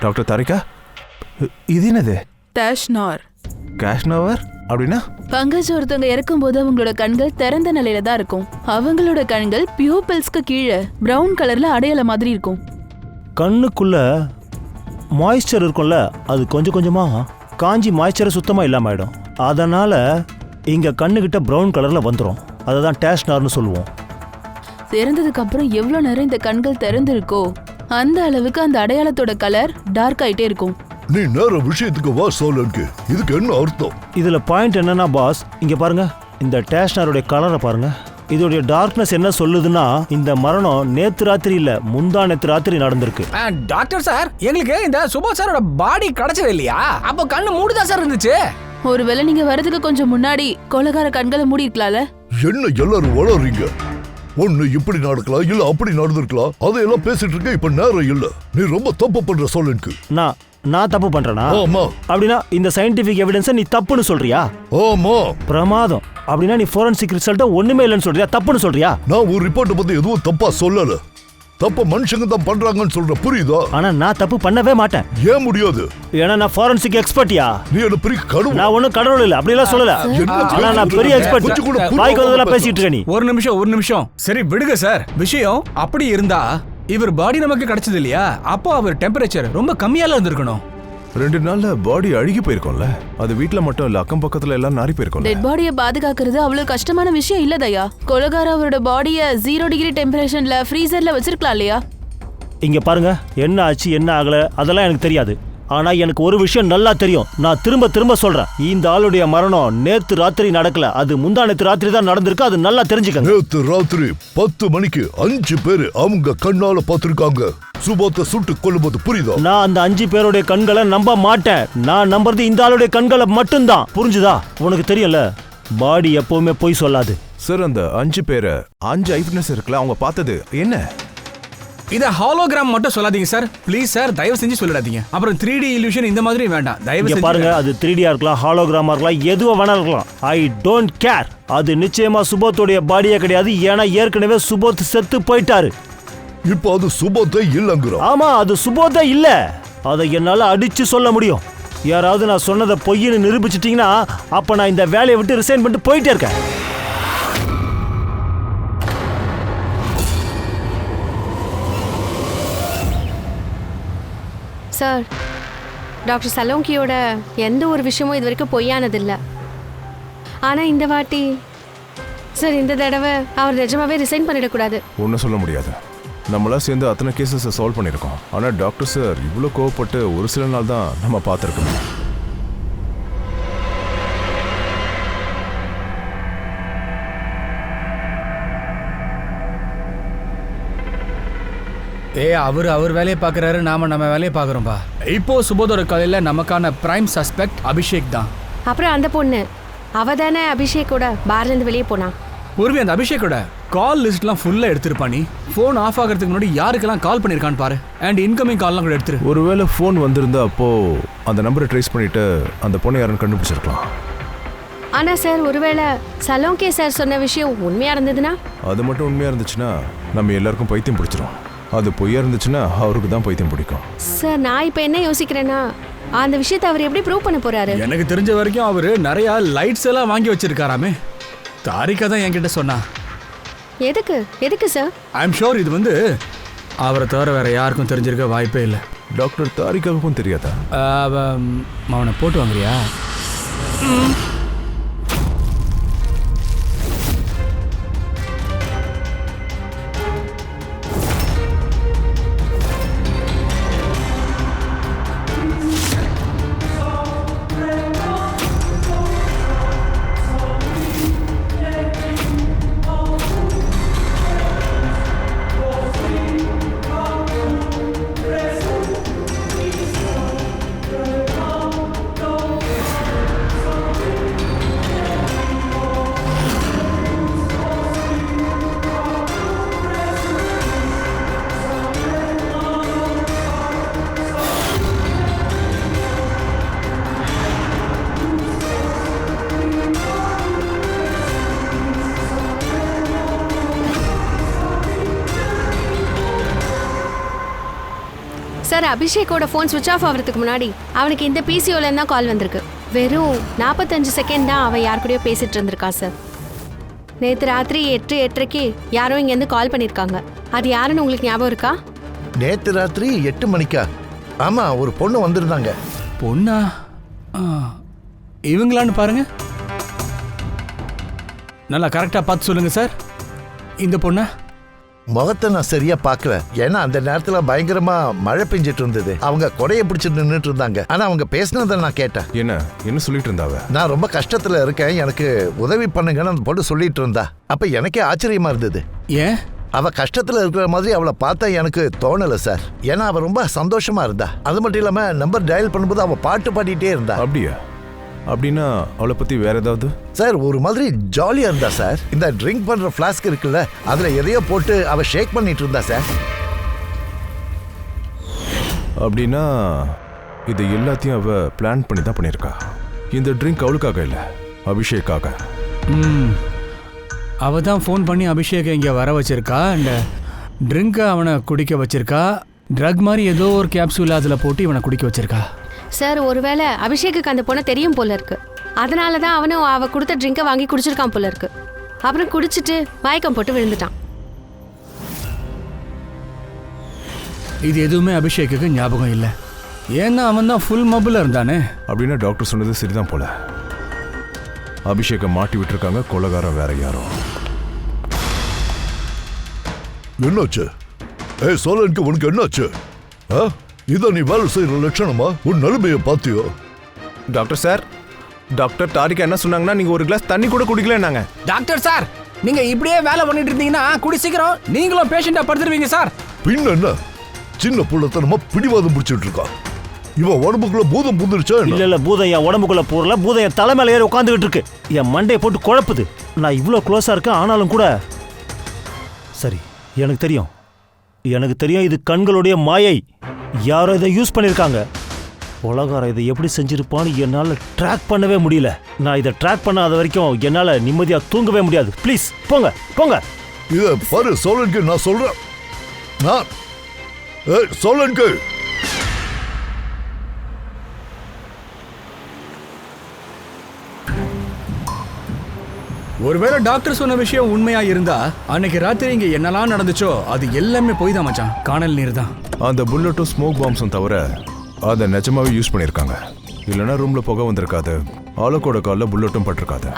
டாக்டர் தாரிகா, இது என்னது? டேஷ்னார். கேஷ்னவர் அப்படின்னா? பங்கஜ் ஒருத்தவங்க இறக்கும்போது அவங்களோட கண்கள் திறந்த நிலையில தான் இருக்கும். அவங்களோட கண்கள் பியூபிள்ஸ்க்கு கீழே பிரவுன் கலர்ல அடையாள மாதிரி இருக்கும். கண்ணுக்குள்ள மாய்ஸ்சர் இருக்கும்ல, அது கொஞ்சம் கொஞ்சமா காஞ்சி மாய்ஸ்சரை சுத்தமா இல்லாம ஆயிடும். அதனால இங்க கண்ணுகிட்ட பிரவுன் கலர்ல வந்துடும். அதை தான் டேஷ்னார்னு சொல்லுவோம். திறந்ததுக்கு அப்புறம் எவ்வளவு நேரம் இந்த கண்கள் திறந்திருக்கோ அந்த அளவுக்கு அந்த அடையாளத்தோட கலர் டார்க் ஆயிட்டே இருக்கும். நீ நேர விஷயத்துக்கு வா சோலனுக்கு. இதுக்கு என்ன அர்த்தம்? இதுல பாயிண்ட் என்னன்னா பாஸ், இங்க பாருங்க, இந்த டேஷ்னாருடைய கலரை பாருங்க. இதோடைய டார்க்னஸ் என்ன சொல்லுதுன்னா, இந்த மரணம் நேத்து ராத்திரி இல்ல, முந்தா நேத்து ராத்திரி நடந்திருக்கு. டாக்டர் சார், எங்களுக்கு இந்த சுபாஷ் சாரோட பாடி கிடைச்சது இல்லையா? அப்போ கண்ணு மூடிதான் சார் இருந்துச்சு. ஒருவேளை நீங்க வரதுக்கு கொஞ்சம் முன்னாடி கொலைகார கண்களை மூடி இருக்கலாம்ல. என்ன எல்லாரும் வளர்றீங்க? ஒண்ணு இப்படி நடக்கலாம், இல்ல அப்படி நடந்திருக்கலாம். அதையெல்லாம் பேசிட்டு இருக்க இப்ப நேரம் இல்ல. நீ ரொம்ப தப்பு பண்ற சோலனுக்கு. நான் தப்பு பண்றேனா? ஆமா. அப்படின்னா இந்த சயின்டிபிக் எவிடன்ஸை நீ தப்புன்னு சொல்றியா? ஆமா. பிரமாதம். அப்படின்னா நீ ஃபோரன்சிக் ரிசல்ட்ட ஒண்ணுமே இல்லைன்னு சொல்றியா, தப்புன்னு சொல்றியா? நான் ஒரு ரிப்போர்ட் பத்தி எதுவும் தப்பா சொல்லல. தப்ப மனுஷங்க தான் பண்றாங்கன்னு சொல்ற, புரியுதா? ஆனா நான் தப்பு பண்ணவே மாட்டேன். ஏன் முடியாது? ஏன்னா நான் ஃபோரன்சிக் எக்ஸ்பர்ட்டியா? நீ என்ன பெரிய கடவுள்? நான் ஒண்ணும் கடவுள் இல்ல, அப்படி எல்லாம் சொல்லல. ஆனா நான் பெரிய எக்ஸ்பர்ட். வாய்க்கு வந்ததெல்லாம் பேசிட்டு இருக்க நீ. ஒரு நிமிஷம். சரி விடுங்க சார். விஷயம் அப்படி இருந்தா இவர் பாடி நமக்கு கிடைச்சது இல்லையா? அப்போ அவர் டெம்பரேச்சர் ரொம்ப கம்மியால இருந்திருக்கணும். 2 நாள்ல பாடி அழுகி போயிருக்கோம்ல. அது வீட்ல மட்டும் இல்ல, அக்கம் பக்கத்துல எல்லாம் நாரி போயிருக்கோம். டெட் பாடியை பாதுகாக்கிறது அவ்வளவு கஷ்டமான விஷயம் இல்ல தயா. கொலைகார அவரோட பாடியை 0 டிகிரி டெம்பரேச்சர்ல ஃப்ரீசர்ல வச்சிருக்கலாம் இல்லையா? இங்க பாருங்க, என்ன ஆச்சு என்ன ஆகல அதெல்லாம் எனக்கு தெரியாது. ஆனா எனக்கு ஒரு விஷயம் நல்லா தெரியும். நான் திரும்ப திரும்ப சொல்றேன், இந்த ஆளுடைய மரணம் நேத்து ராத்திரி நடக்கல, அது முந்தா நேத்து ராத்திரி தான் நடந்திருக்கு. அது நல்லா தெரிஞ்சுக்கங்க. நேத்து ராத்திரி 10 மணிக்கு 5 பேரு அவங்க கண்ணால பாத்திருக்காங்க சுபாத்தை சுட்டு கொல்லும்போது, புரியுதா? நான் அந்த 5 பேருடைய கண்களை நம்ப மாட்டேன். நான் நம்புறது இந்த ஆளுடைய கண்களை மட்டும்தான். புரிஞ்சுதா? உனக்கு தெரியல, பாடி எப்பவுமே பொய் சொல்லாது. சார், அந்த 5 பேரை 5 ஐவிட்னஸ் இருக்குல்ல, அவங்க பார்த்தது என்ன? இத ஹாலோகிராம் மட்டும் சொல்லாதீங்க சார், ப்ளீஸ் சார், தயவு செஞ்சு சொல்லிடாதீங்க. அப்புறம் 3D இல்யூஷன் இந்த மாதிரி வேண்டாம், தயவு செஞ்சு. பாருங்க, அது 3Dயா இருக்கலாம், ஹாலோகிராமா இருக்கலாம், எதுவா வேணா இருக்கலாம். I don't care. அது நிச்சயமா சுபோத்துடைய பாடியே கிடையாது. ஏன்னா ஏற்கனவே சுபோத் செத்து போயிட்டாரு. இப்போ அது சுபோத்தே இல்லங்கற. ஆமா, அது சுபோத்தே இல்ல. அதை என்னால அடிச்சு சொல்ல முடியும். யாராவது நான் சொன்னதை பொய்ன்னு நிரூபிச்சிட்டீங்கன்னா அப்ப நான் இந்த வேலையை விட்டு ரிசைன் பண்ணிட்டு போயிட்டே இருக்கேன். சார், டாக்டர் சலோங்கியோட எந்த ஒரு விஷயமும் இது வரைக்கும் பொய்யானதில்லை. ஆனால் இந்த வாட்டி சார், இந்த தடவை அவர் நிஜமாவே ரிசைன் பண்ணிடக்கூடாது. ஒன்றும் சொல்ல முடியாது. நம்மளாம் சேர்ந்து அத்தனை கேசஸை சால்வ் பண்ணியிருக்கோம். ஆனால் டாக்டர் சார் இவ்வளோ கோவப்பட்டு ஒரு சில நாள் தான் நம்ம பார்த்துருக்கோம். அவர் வேலையை பார்க்குறாரு, நாம நம்ம வேலையை பார்க்குறோம்பா. இப்போ சுபோதோட கதையில நமக்கான பிரைம் சஸ்பெக்ட் அபிஷேக் தான். அப்புறம் அந்த பொண்ணு, அவ தானே அபிஷேக்கோட பார்லேருந்து வெளியே போனா. பூர்வி, அந்த அபிஷேக்கோட கால் லிஸ்ட்லாம் ஃபுல்லாக எடுத்துருப்பா. நீ ஃபோன் ஆஃப் ஆகிறதுக்கு முன்னாடி யாருக்கெல்லாம் கால் பண்ணியிருக்கான்னு பாரு. அண்ட் இன்கமிங் கால்லாம் கூட எடுத்துரு. ஒருவேளை ஃபோன் வந்திருந்தா அப்போ அந்த நம்பரை ட்ரேஸ் பண்ணிட்டு அந்த பொண்ணை யாருன்னு கண்டுபிடிச்சிருக்கலாம். ஆனால் சார், ஒருவேளை சலோங்கே சார் சொன்ன விஷயம் உண்மையாக இருந்ததுன்னா? அது மட்டும் உண்மையாக இருந்துச்சுன்னா நம்ம எல்லாருக்கும் பைத்தியம் பிடிச்சிரும். அது பொய்யா இருந்துச்சுன்னா அவருக்கு தான் பைத்தியம் பிடிக்கும். சார், நான் இப்போ என்ன யோசிக்கிறேன்னா, அந்த விஷயத்தை அவர் எப்படி ப்ரூவ் பண்ண போறாரு? எனக்கு தெரிஞ்ச வரைக்கும் அவர் நிறைய லைட்ஸ் எல்லாம் வாங்கி வச்சிருக்காராமே. தாரிகா தான் என்கிட்ட சொன்னா. எதுக்கு சார்? ஐ எம் ஷோர் இது வந்து அவரை தவிர வேற யாருக்கும் தெரிஞ்சிருக்க வாய்ப்பே இல்லை. டாக்டர் தாரிகாவுக்கும் தெரியாதா? அவனை போட்டு வாங்குறியா? அபிஷேக்கோட ஃபோன் சுவிட்ச் ஆஃப் ஆகிறதுக்கு முன்னாடி அவனுக்கு இந்த பிசிஓலேருந்து தான் கால் வந்திருக்கு. வெறும் 45 செகண்ட் தான் அவன் யார் கூடயோ பேசிட்டு இருந்திருக்கான் சார். நேற்று ராத்திரி 8:30க்கு யாரோ இங்கேருந்து கால் பண்ணியிருக்காங்க. அது யாருன்னு உங்களுக்கு ஞாபகம் இருக்கா? நேத்து ராத்திரி 8 மணிக்கா? ஆமா, ஒரு பொண்ணு வந்திருந்தாங்க. பொண்ணா? இவங்களான்னு பாருங்க. நல்லா கரெக்டா பார்த்து சொல்லுங்க சார். இந்த பொண்ணா? முகத்தை நான் சரியா பார்க்கல, ஏன்னா அந்த நேரத்துல பயங்கரமா மழை பெஞ்சிட்டு இருந்தது. அவங்க கொடையை பிடிச்சிட்டு நின்றுட்டு இருந்தாங்க. ஆனா அவங்க பேசினதை நான் கேட்டேன். என்ன சொல்லிட்டு இருந்தாவ? நான் ரொம்ப கஷ்டத்துல இருக்கேன், எனக்கு உதவி பண்ணுங்கன்னு அந்த பொண்ணு சொல்லிட்டு இருந்தா. அப்ப எனக்கே ஆச்சரியமா இருந்தது. ஏன்? அவ கஷ்டத்துல இருக்கிற மாதிரி அவளை பார்த்தா எனக்கு தோணல சார். ஏன்னா அவ ரொம்ப சந்தோஷமா இருந்தா. அது மட்டும் இல்லாம நம்பர் டயல் பண்ணும்போது அவ பாட்டு பாடிட்டே இருந்தா. அப்படியா? அப்படின்னா அவளை பத்தி வேற ஏதாவது? சார் ஒரு மாதிரி ஜாலியா இருந்தா சார். இந்த ட்ரிங்க் பண்ற ஃபிளாஸ்க் இருக்குல்ல, அதுல எதையோ போட்டு அவ ஷேக் பண்ணிட்டு இருந்தா சார். அப்படின்னா இது எல்லாத்தையும் அவ பிளான் பண்ணி தான் பண்ணியிருக்கா. இந்த ட்ரிங்க் அவளுக்காக இல்லை, அபிஷேக்காக. அவ தான் ஃபோன் பண்ணி அபிஷேக் இங்கே வர வச்சிருக்கா. இந்த ட்ரிங்கை அவனை குடிக்க வச்சிருக்கா. ட்ரக் மாதிரி ஏதோ ஒரு கேப்சூல் அதில் போட்டு இவனை குடிக்க வச்சிருக்கா. சார் ஒருவேளை அபிஷேக்கு அந்த பொண்ணை தெரியும் போல இருக்கு. அதனால தான் அவனும் அவ கொடுத்த ட்ரிங்கை வாங்கி குடிச்சிருக்கான் போல இருக்கு. அப்புறம் குடிச்சிட்டு மயக்கம் போட்டு விழுந்துட்டான். இது எதுவுமே அபிஷேக்கு ஞாபகம் இல்லை. ஏன்னா அவன் தான் ஃபுல் மொபைலில் இருந்தானே. அப்படின்னா டாக்டர் சொன்னது சரிதான் போல. அபிஷேக்கை மாட்டி விட்டுருக்காங்க, கொலைகாரம் வேற யாரோ. என்னாச்சு? சோழனுக்கு உனக்கு என்னாச்சு? இதான் நீ வேலை செய்யற லட்சணமா? உன் நிலைமையை பார்த்தியோ? டாக்டர் சார், டாக்டர் தாரிகா என்ன சொன்னாங்கன்னா நீங்க ஒரு கிளாஸ் தண்ணி கூட குடிக்கலன்னாங்க. டாக்டர் சார், நீங்க இப்படியே வேலை பண்ணிட்டு இருந்தீங்கன்னா கூடி சீக்கிரம் நீங்களும் பேஷண்டா படுத்துருவீங்க சார். பின்ன என்ன? சின்ன புள்ளத்தனமா பிடிவாதம் பிடிச்சிட்டு இருக்கா. இவன் உடம்புக்குள்ள பூதம் புந்துருச்சா? இல்ல பூதம் என் உடம்புக்குள்ள போறல, பூதம் என் தலைமையில ஏறி உட்காந்துக்கிட்டு இருக்கு. என் மண்டையை போட்டு குழப்புது. நான் இவ்வளோ க்ளோஸா இருக்கேன், ஆனாலும் கூட சரி. எனக்கு தெரியும் இது கண்களுடைய மாயை. யாரோ இதை யூஸ் பண்ணியிருக்காங்க. உலகாரம் இதை எப்படி செஞ்சிருப்பான்னு என்னால் ட்ராக் பண்ணவே முடியல. நான் இதை ட்ராக் பண்ணாத வரைக்கும் என்னால் நிம்மதியாக தூங்கவே முடியாது. ப்ளீஸ் போங்க போங்க. இதை பாரு சோழனுக்கு, நான் சொல்றேன். சோழனுக்கு ஒருவேளை டாக்டர் சொன்ன விஷயம் உண்மையா இருந்தா அன்னைக்கு ராத்திரி இங்க என்னெல்லாம் நடந்துச்சோ அது எல்லாமே போய் தான் மச்சான். காணல் நீர் தான். அந்த புல்லட்டும் ஸ்மோக் பாம்ஸும் தவிர அதை நிஜமாவே யூஸ் பண்ணியிருக்காங்க. இல்லைன்னா ரூம்ல புகை வந்திருக்காது, ஆளுக்கோட காலில் புல்லட்டும் பட்டிருக்காது.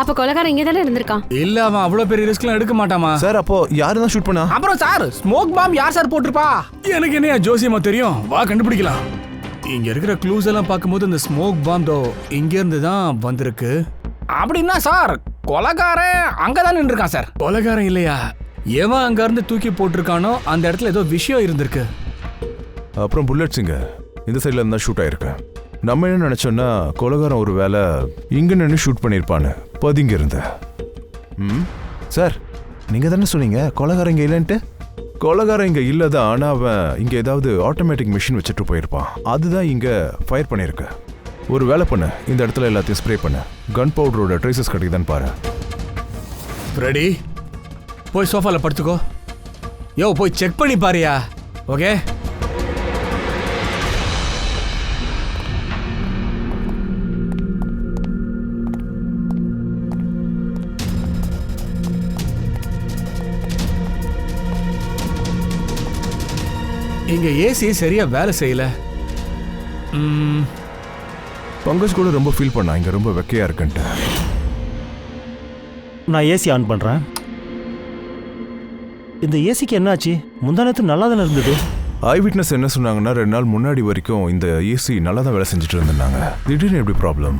அப்போ கொலைகாரன் இங்கே தானே இருந்திருக்கான். இல்ல, அவன் அவ்வளோ பெரிய ரிஸ்க்லாம் எடுக்க மாட்டாமா சார்? அப்போ யாரு தான் ஷூட் பண்ணா? அப்புறம் சார் ஸ்மோக் பாம் யார் சார் போட்டிருப்பா? எனக்கு என்ன ஜோசியமா தெரியும். வா கண்டுபிடிக்கலாம். இங்க இருக்கிற க்ளூஸ் எல்லாம் பார்க்கும்போது இந்த ஸ்மோக் பாம் தோ இங்க இருந்து தான் வந்திருக்கு. அப்படின்னா சார் கொலைகாரன் அங்கதான் நின்றுருக்கான் சார். கொலைகாரன் இல்லையா, எவன் அங்க இருந்து தூக்கி போட்டிருக்கானோ அந்த இடத்துல ஏதோ விஷயம் இருந்திருக்கு. அப்புறம் புல்லட்ஸுங்க இந்த சைட்ல இருந்தா ஷூட் ஆயிருக்கு. நம்ம என்ன நினைச்சோம்னா கொலைகாரன் ஒரு வேலை இங்க நின்று ஷூட் பண்ணியிருப்பான்னு பதுங்கி இருந்த. சார் நீங்க தானே சொன்னீங்க கொலைகாரன் இங்க இல்லைன்ட்டு? கொலைகாரன் இங்க இல்லதான், ஆனா அவன் இங்க ஏதாவது ஆட்டோமேட்டிக் மிஷின் வச்சுட்டு போயிருப்பான். அதுதான் இங்க ஃபயர் பண்ணிருக்கு. ஒரு வேலை பண்ண, இந்த இடத்துல எல்லாத்தையும் ஸ்ப்ரே பண்ண. கன் பவுடரோட ட்ரேசஸ் கிடைக்குதான்னு பாரு. ரெடி, போய் சோஃபால படுத்துக்கோ. யோ போய் செக் பண்ணி பாரியா. ஓகே. இங்க ஏசி சரியா வேலை செய்யல. பங்கஜ் கூட ரொம்ப ஃபீல் பண்ணா இங்க ரொம்ப வெக்கையா இருக்குன்ட்டு. நான் ஏசி ஆன் பண்றேன். இந்த ஏசிக்கு என்னாச்சு? முந்தானத்து நல்லா தானே இருந்தது. ஐ விட்னஸ் என்ன சொன்னாங்கன்னா 2 நாள் முன்னாடி வரைக்கும் இந்த ஏசி நல்லா தான் வேலை செஞ்சுட்டு இருந்தாங்க. திடீர்னு எப்படி ப்ராப்ளம்?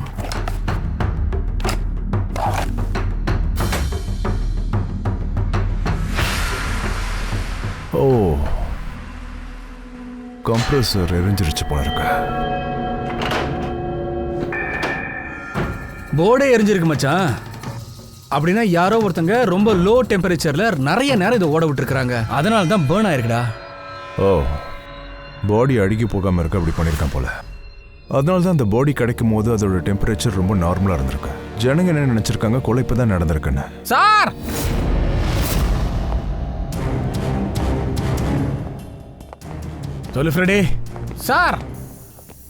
ஓ, கம்ப்ரஸர் எரிஞ்சிருச்சு போல இருக்கு. போர்டே எரிஞ்சிருக்கு மச்சான். அப்படின்னா யாரோ ஒருத்தங்க ரொம்ப லோ டெம்பரேச்சர்ல நிறைய நேரம் இதை ஓட விட்டுருக்காங்க. அதனால தான் பேர்ன் ஆயிருக்குடா. ஓ, பாடி அழுகி போகாம இருக்க அப்படி பண்ணியிருக்கான் போல. அதனால தான் அந்த பாடி கிடைக்கும் போது அதோட டெம்பரேச்சர் ரொம்ப நார்மலா இருந்திருக்கு. ஜனங்க என்ன நினைச்சிருக்காங்க, கொலை இப்பதான் நடந்திருக்குன்னு. சார் சொல்லு ஃப்ரெடி. சார்,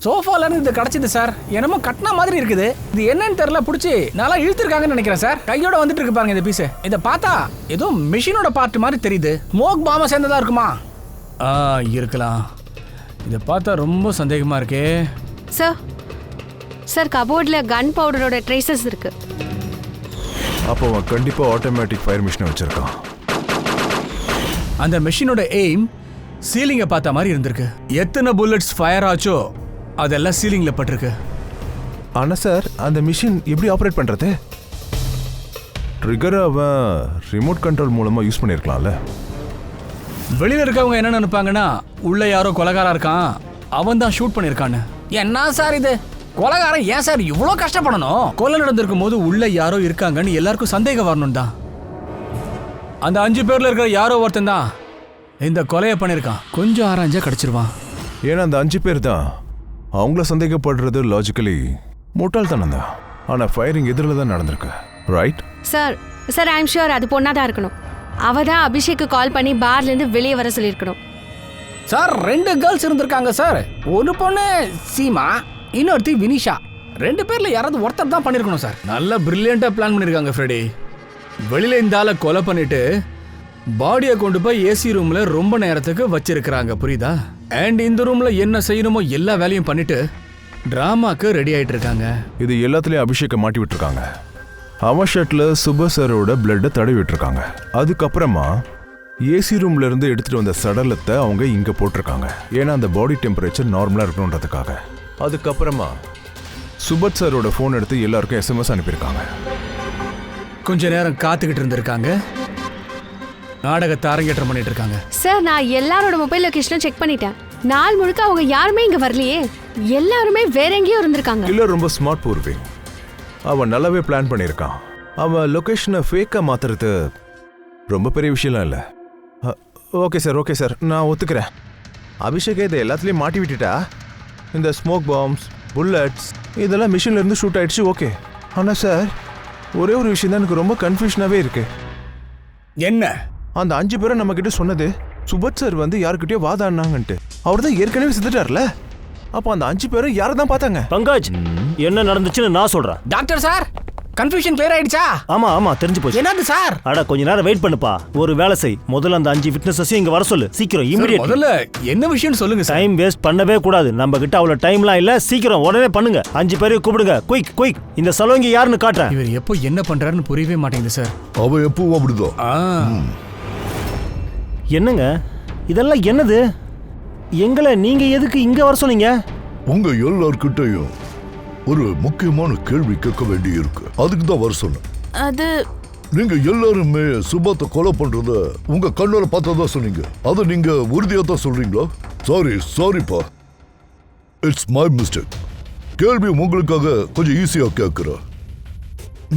சோஃபால இருந்து இது கிடைச்சது சார். என்னமோ கட்டின மாதிரி இருக்குது. இது என்னன்னு தெரியல, பிடிச்சி நல்லா இழுத்துருக்காங்கன்னு நினைக்கிறேன் சார். கையோட வந்துட்டு இருக்கு பாருங்க இந்த பீஸ். இதை பார்த்தா ஏதோ மிஷினோட பார்ட் மாதிரி தெரியுது. ஸ்மோக் பாம்பை சேர்ந்ததா இருக்குமா? இருக்கலாம். இதை பார்த்தா ரொம்ப சந்தேகமா இருக்கே. சார் சார், கபோர்டில் கன் பவுடரோட ட்ரேசஸ் இருக்கு. அப்போ அவன் கண்டிப்பா ஆட்டோமேட்டிக் ஃபயர் மிஷினை வச்சிருக்கான். அந்த மிஷினோட எய்ம் சீலிங்கை பார்த்த மாதிரி இருந்திருக்கு. எத்தனை புல்லட்ஸ் ஃபயர் ஆச்சோ அதெல்லாம் சீலிங்ல பட்டிருக்கு. ஆனா சார், அந்த மிஷின் எப்படி ஆப்ரேட் பண்றது? ட்ரிகர் அவன் ரிமோட் கண்ட்ரோல் மூலமா யூஸ் பண்ணிருக்கலாம்ல. வெளியில இருக்கவங்க என்ன நினைப்பாங்கன்னா உள்ள யாரோ கொலைகாரா இருக்கான், அவன் தான் ஷூட் பண்ணிருக்கான்னு. என்ன சார் இது, கொலைகாரன் ஏன் சார் இவ்வளோ கஷ்டப்படணும்? கொலை நடந்திருக்கும் போது உள்ள யாரோ இருக்காங்கன்னு எல்லாருக்கும் சந்தேகம் வரணும் தான். அந்த 5 பேர்ல இருக்கிற யாரோ ஒருத்தன் தான் இந்த கொலையை பண்ணிருக்கான். கொஞ்சம் ஆராய்ஞ்சா கிடைச்சிருவான். ஏன்னா அந்த 5 பேர் தான் அவங்கள சந்தேகப்படுறது லாஜிக்கலி முட்டாள்தானம் தான். ஆனா ஃபயரிங் எதிரில் தான் நடந்திருக்கு, right? Sir sir, I am sure அது பொண்ணா தான் இருக்கணும். அவ தான் அபிஷேக்கு கால் பண்ணி பார்லேருந்து வெளியே வர சொல்லியிருக்கணும். சார் 2 கேர்ள்ஸ் இருந்திருக்காங்க சார். ஒரு பொண்ணு சீமா, இன்னொருத்தி வினிஷா. 2 பேர்ல யாராவது ஒருத்தர் தான் பண்ணிருக்கணும் சார். நல்ல பிரில்லியண்டா பிளான் பண்ணிருக்காங்க ஃப்ரெடி. வெளியில இந்த ஆளை கொலை பண்ணிட்டு பாடியை கொண்டு போய் ஏசி ரூம்ல ரொம்ப நேரத்துக்கு வச்சிருக்கிறாங்க, புரியுதா? அண்ட் இந்த ரூம்ல என்ன செய்யணுமோ எல்லா வேலையும் பண்ணிட்டு டிராமாக்கு ரெடி ஆயிட்டு இருக்காங்க. இது எல்லாத்துலயும் அபிஷேக்கை மாட்டி விட்டுருக்காங்க. அவன் ஷர்ட்ல சுப சாரோட பிளட்டை தடவி விட்டுருக்காங்க. அதுக்கப்புறமா ஏசி ரூம்ல இருந்து எடுத்துட்டு வந்த சடலத்தை அவங்க இங்க போட்டிருக்காங்க. ஏன்னா அந்த பாடி டெம்பரேச்சர் நார்மலா இருக்கணுன்றதுக்காக. அதுக்கப்புறமா சுபத் சாரோட போன் எடுத்து எல்லாருக்கும் SMS அனுப்பியிருக்காங்க. கொஞ்ச நேரம் காத்துக்கிட்டு இருந்திருக்காங்க. நாடகத்தை அரங்கேற்றம் பண்ணிட்டு இருக்காங்க. சார், நான் எல்லாரோட மொபைல் லொகேஷனும் செக் பண்ணிட்டேன். நாள் முழுக்க அவங்க யாருமே இங்க வரலையே. எல்லாருமே வேற எங்கேயோ இருந்திருக்காங்க. கில்லர் ரொம்ப ஸ்மார்ட் பூர்வி. அவன் நல்லாவே பிளான் பண்ணியிருக்கான். அவன் லொகேஷனை ஃபேக்கா மாத்துறது ரொம்ப பெரிய விஷயம்லாம் இல்லை. ஓகே சார், நான் ஒத்துக்கிறேன். அபிஷேக் இதை எல்லாத்துலேயும் மாட்டி விட்டுட்டா. இந்த ஸ்மோக் பாம்ஸ், புல்லட்ஸ் இதெல்லாம் மிஷின்ல இருந்து ஷூட் ஆயிடுச்சு, ஓகே. ஆனால் சார், ஒரே ஒரு விஷயம் தான் எனக்கு ரொம்ப கன்ஃபியூஷனாகவே இருக்கு. என்ன? அந்த 5 பேரும் நம்ம கிட்ட சொன்னது சுபத் சார் வந்து யாருக்கிட்டயோ வாதாடினாங்கன்ட்டு. அவர் தான் ஏற்கனவே செத்துட்டார்ல. அப்போ அந்த 5 பேரும் யாரை தான் பார்த்தாங்க? பங்கஜ், என்ன நடந்துச்சுன்னு நான் சொல்றேன். டாக்டர் சார், கன்ஃபியூஷன் கிளியர் ஆயிடுச்சா? ஆமா தெரிஞ்சு போச்சு. என்னது சார்? அட கொஞ்ச நேரம் வெயிட் பண்ணுப்பா. ஒரு வேலை செய். முதல்ல அந்த 5 விட்னஸஸையும் இங்க வர சொல்லு. சீக்கிரம், இமிடியேட். முதல்ல என்ன விஷயம் சொல்லுங்க சார். டைம் வேஸ்ட் பண்ணவே கூடாது. நம்ம கிட்ட அவ்வளவு டைம்லாம் இல்ல. சீக்கிரம் உடனே பண்ணுங்க. 5 பேரையும் கூப்பிடுங்க. குயிக். இந்த சலோங்கி யாருன்னு காட்டுறேன். இவர் எப்போ என்ன பண்றாருன்னு புரியவே மாட்டேங்குது சார். அவன் எப்பவும் அப்படிதான். என்னங்க இதெல்லாம் என்னது? எங்களை நீங்க எதுக்கு இங்க வர சொன்னீங்க? உங்க எல்லார்கிட்டையும் ஒரு முக்கியமான கேள்வி கேட்க வேண்டி இருக்கு. அதுக்கு தான் வர சொன்னேன். அது நீங்க எல்லாருமே சுபாத்தை கொலை பண்றத உங்க கண்ணால பார்த்ததா சொன்னீங்க. அதை நீங்க உறுதியா தான் சொல்றீங்களா? சாரிப்பா, இட்ஸ் மை மிஸ்டேக். கேள்வி உங்களுக்காக கொஞ்சம் ஈஸியா கேட்கிறேன்.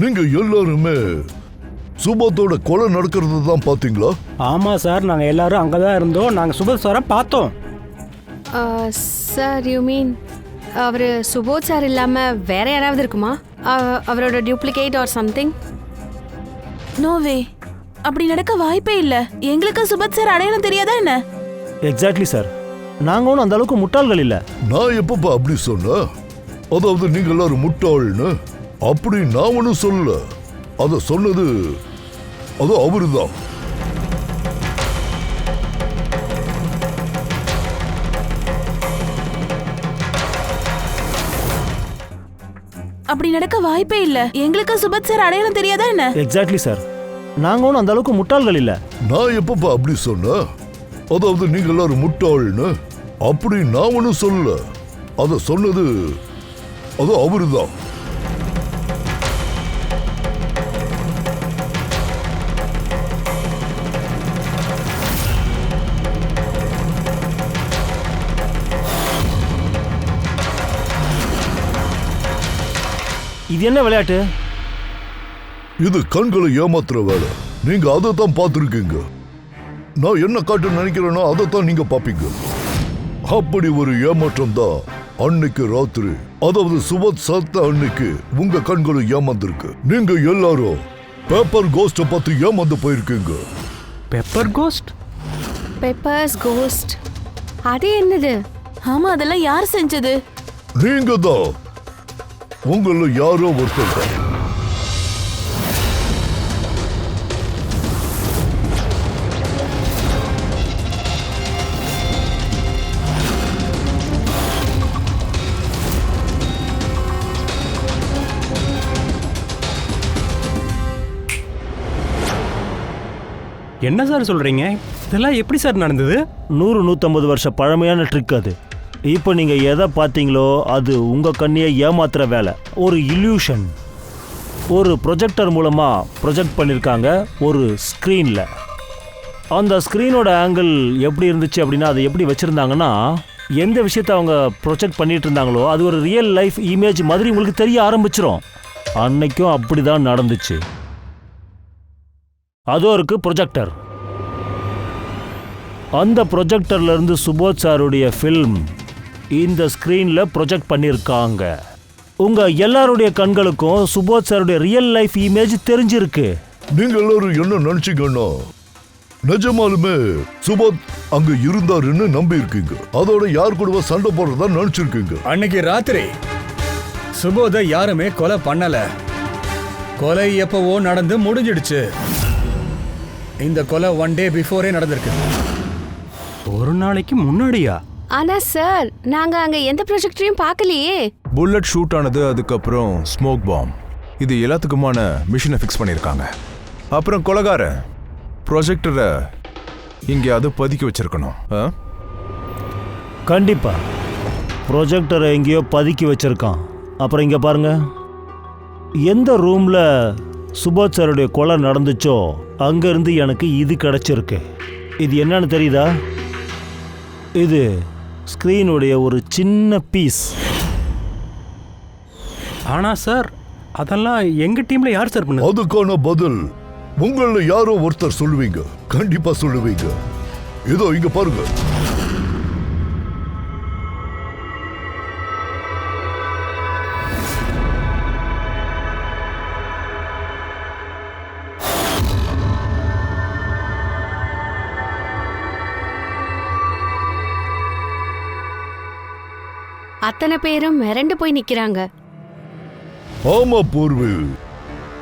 நீங்க எல்லாருமே சுபாத்தோட கொலை நடக்கிறது தான் பாத்தீங்களா? ஆமாம் சார், நாங்கள் எல்லாரும் அங்கே தான் இருந்தோம். நாங்கள் சுபத் சாரை பார்த்தோம். சார், யூ மீன் அவர் சுபோத் சார் இல்லாமல் வேற யாராவது இருக்குமா? அவரோட டூப்ளிகேட் ஆர் சம்திங்? நோவே, அப்படி நடக்க வாய்ப்பே இல்ல. எங்களுக்கு சுபத் சார் அடையாளம் தெரியாதா என்ன? Exactly sir. நாங்க ஒன்றும் அந்த அளவுக்கு முட்டாள்கள் இல்ல. நான் எப்பப்பா அப்படி சொன்னேன்? அதாவது நீங்க எல்லாரும் முட்டாள்னு அப்படி நான் ஒன்னும் சொல்லல. அத சொன்னது அது அவருதான். அப்படி நடக்க வாய்ப்பே இல்ல. எங்களுக்கு சுபத் சார் அடையாளம் தெரியாதா என்ன? Exactly sir. நாங்க ஒன்றும் அந்த அளவுக்கு முட்டாள்கள் இல்ல. நான் எப்பப்பா அப்படி சொன்னேன்? அதாவது நீங்க எல்லாரும் முட்டாள்னு அப்படி நான் ஒன்னும் சொல்லல. அத சொன்னது அது அவருதான். இது என்ன விளையாட்டு? இது கண்களை ஏமாத்துற வேலை. நீங்க அதை தான் பார்த்துருக்கீங்க. நான் என்ன காட்ட நினைக்கிறேனோ அதை தான் நீங்க பாப்பீங்க. அப்படி ஒரு ஏமாற்றம் தான் அன்னைக்கு ராத்திரி, அதாவது சுபத் சத்த அன்னைக்கு உங்க கண்களும் ஏமாந்துருக்கு. நீங்க எல்லாரும் பேப்பர் கோஸ்ட பார்த்து ஏமாந்து போயிருக்கீங்க. Pepper ghost? Peppers ghost? அது என்னது? ஆமா, அதெல்லாம் யார் செஞ்சது? நீங்க தான். உங்கள யாரோ ஒருத்தர் தான். என்ன சார் சொல்றீங்க? இதெல்லாம் எப்படி சார் நடந்தது? 100-150 வருஷ பழமையான ட்ரிக் அது. இப்போ நீங்கள் எதை பார்த்தீங்களோ அது உங்கள் கண்ணியை ஏமாத்துற வேலை. ஒரு இல்யூஷன். ஒரு ப்ரொஜெக்டர் மூலமாக ப்ரொஜெக்ட் பண்ணியிருக்காங்க ஒரு ஸ்க்ரீனில். அந்த ஸ்க்ரீனோட ஆங்கிள் எப்படி இருந்துச்சு அப்படின்னா, அதை எப்படி வச்சுருந்தாங்கன்னா, எந்த விஷயத்தை அவங்க ப்ரொஜெக்ட் பண்ணிட்டு இருந்தாங்களோ அது ஒரு ரியல் லைஃப் இமேஜ் மாதிரி உங்களுக்கு தெரிய ஆரம்பிச்சிடும். அன்னைக்கும் அப்படி தான் நடந்துச்சு. அதோ இருக்கு ப்ரொஜெக்டர். அந்த ப்ரொஜெக்டர்லேருந்து சுபோத் சாருடைய ஃபில்ம் இந்த ஸ்க்ரீனில் ப்ரொஜெக்ட் பண்ணியிருக்காங்க. உங்கள் எல்லாருடைய கண்களுக்கும் சுபோத் சாருடைய ரியல் லைஃப் இமேஜ் தெரிஞ்சிருக்கு. நீங்க எல்லாரும் என்ன நினைச்சீங்கன்னா, நிஜமாலுமே சுபோத் அங்க இருந்தாருன்னு நம்பி இருக்கீங்க. அதோட யார் கூடவா சண்டை போடுறதா நினைச்சிருக்கீங்க. அன்னைக்கு ராத்திரி சுபோதை யாருமே கொலை பண்ணல. கொலை எப்பவோ நடந்து முடிஞ்சிடுச்சு. இந்த கொலை 1 day பிஃபோரே நடந்திருக்கு. ஒரு நாளைக்கு முன்னாடியா? ஆனா சார், நாங்க அங்க எந்த ப்ரொஜெக்டரையும் பார்க்கலையே. புல்லட் ஷூட் ஆனது, அதுக்கப்புறம் ஸ்மோக் பாம், இது எல்லாத்துக்குமான மிஷினை ஃபிக்ஸ் பண்ணியிருக்காங்க. அப்புறம் கொலைகாரன் ப்ரொஜெக்டரை எங்கேயாவது பதுக்கி வச்சிருக்கணும். கண்டிப்பா ப்ரொஜெக்டரை எங்கேயோ பதுக்கி வச்சிருக்கான். அப்புறம் இங்கே பாருங்க, எந்த ரூமில் சுபோத் சாருடைய கொலை நடந்துச்சோ அங்கேருந்து எனக்கு இது கிடச்சிருக்கு. இது என்னன்னு தெரியுதா? இது ஸ்க்ரீனுடைய ஒரு சின்ன பீஸ். ஆனா சார், அதெல்லாம் எங்க டீம்ல யார் சார் பண்ணது? அதுக்கான பதில் உங்கள யாரோ ஒருத்தர் சொல்லுவீங்க. கண்டிப்பா சொல்லுவீங்க. இதோ இங்க பாருங்க. அத்தனை பேரும் மிரண்டு போய் நிக்கிறாங்க. ஆமா பூர்வி,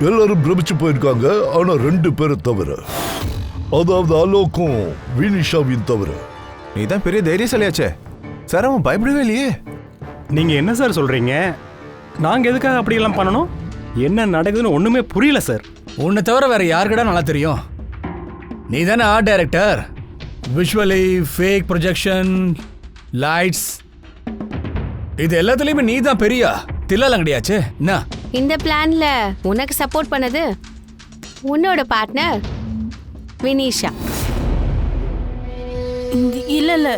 எல்லாரும் பிரமிச்சு போயிருக்காங்க. ஆனா 2 பேரை தவிர, அதாவது அலோக்கும் வினிஷாவையும் தவிர. நீ தான் பெரிய தைரியசாலியாச்சே சார், அவன் பயப்படவே இல்லையே. நீங்க என்ன சார் சொல்றீங்க? நாங்க எதுக்காக அப்படியெல்லாம் பண்ணணும்? என்ன நடக்குதுன்னு ஒண்ணுமே புரியல சார். உன்னை தவிர வேற யாருக்கிட்ட நல்லா தெரியும்? நீ தானே art director. Visually, fake projection, lights, இது எல்லாத்துலயுமே நீ தான் பெரிய தில்லாலங்கடியாச்சே. என்ன இந்த பிளான்ல உனக்கு சப்போர்ட் பண்ணது உன்னோட பார்ட்னர் வினிஷா. இல்ல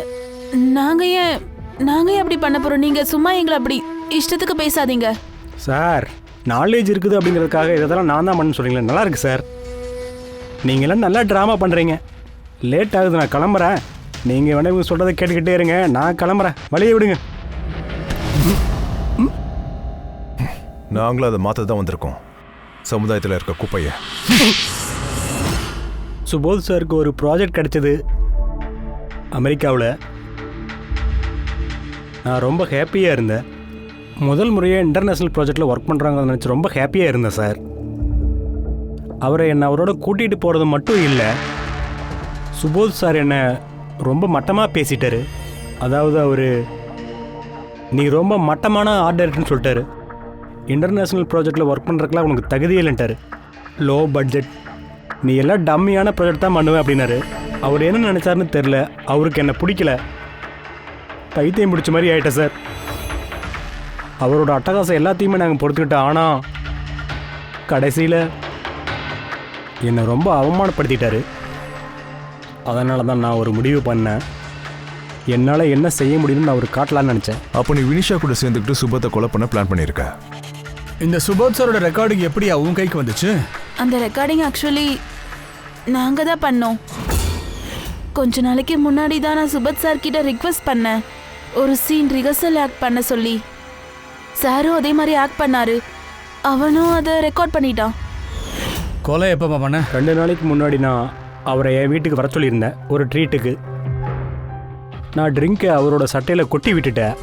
நாங்க ஏன் அப்படி பண்ண போறோம்? நீங்க சும்மா எங்களை அப்படி இஷ்டத்துக்கு பேசாதீங்க சார். நாலேஜ் இருக்குது அப்படிங்கிறதுக்காக இதெல்லாம் நான் தான் பண்ண சொல்றீங்களா? நல்லா இருக்கு சார். நீங்களாம் நல்லா ட்ராமா பண்றீங்க. லேட் ஆகுது, நான் கிளம்புறேன். நீங்க வேணா இவங்க சொல்றதை கேட்டுக்கிட்டே இருங்க. நான் கிளம்புறேன், வழியை விடுங்க. நாங்களும் அதை மாற்ற தான் வந்திருக்கோம், சமுதாயத்தில் இருக்க குப்பையை. சுபோத் சாருக்கு ஒரு ப்ராஜெக்ட் கிடைச்சது அமெரிக்காவில். நான் ரொம்ப ஹாப்பியாக இருந்தேன். முதல் முறையாக இன்டர்நேஷ்னல் ப்ராஜெக்டில் ஒர்க் பண்ணுறாங்கன்னு நினச்சி ரொம்ப ஹாப்பியாக இருந்தேன் சார். அவரை என்னை அவரோட கூட்டிகிட்டு போகிறது மட்டும் இல்லை, சுபோத் சார் என்னை ரொம்ப மட்டமாக பேசிட்டாரு. அதாவது அவர், நீ ரொம்ப மட்டமான ஆர்ட் டைரக்டர்னு சொல்லிட்டாரு. இன்டர்நேஷ்னல் ப்ராஜெக்டில் ஒர்க் பண்ணுறதுக்குலாம் உனக்கு தகுதியே இல்லைன்ட்டாரு. லோ பட்ஜெட், நீ எல்லாம் டம்மியான ப்ராஜெக்ட் தான் பண்ணுவேன் அப்படின்னாரு. அவர் என்ன நினச்சாருன்னு தெரில, அவருக்கு என்னை பிடிக்கல. பைத்தியம் பிடிச்ச மாதிரி ஆகிட்டேன் சார். அவரோட அட்டகாசம் எல்லாத்தையுமே நாங்கள் பொறுத்துக்கிட்டோம். ஆனால் கடைசியில் என்னை ரொம்ப அவமானப்படுத்திட்டாரு. அதனால தான் நான் ஒரு முடிவு பண்ணேன். என்னால் என்ன செய்ய முடியும்னு நான் அவர் காட்டலான்னு நினச்சேன். அப்போ நீ வினிஷா கூட சேர்ந்துக்கிட்டு சுபத்தை கொலை பண்ண பிளான் பண்ணியிருக்க. இந்த சுபோத் சாரோட ரெக்கார்டிங் எப்படி உன் கைக்கு வந்துச்சு? அந்த ரெக்கார்டிங் ஆக்சுவலி நாங்க தான் பண்ணோம். கொஞ்ச நாளைக்கு முன்னாடி தான் நான் சுபத் சார் கிட்ட ரிக்வெஸ்ட் பண்ணேன், ஒரு சீன் ரிஹர்சல் ஆக்ட் பண்ண சொல்லி. சாரும் அதே மாதிரி ஆக்ட் பண்ணாரு. அவனும் அதை ரெக்கார்ட் பண்ணிட்டான். கொலை எப்போ பண்ண? 2 நாளைக்கு முன்னாடி நான் அவரை என் வீட்டுக்கு வர சொல்லியிருந்தேன் ஒரு ட்ரீட்டுக்கு. நான் ட்ரிங்கை அவரோட சட்டையில் கொட்டி விட்டுட்டேன்.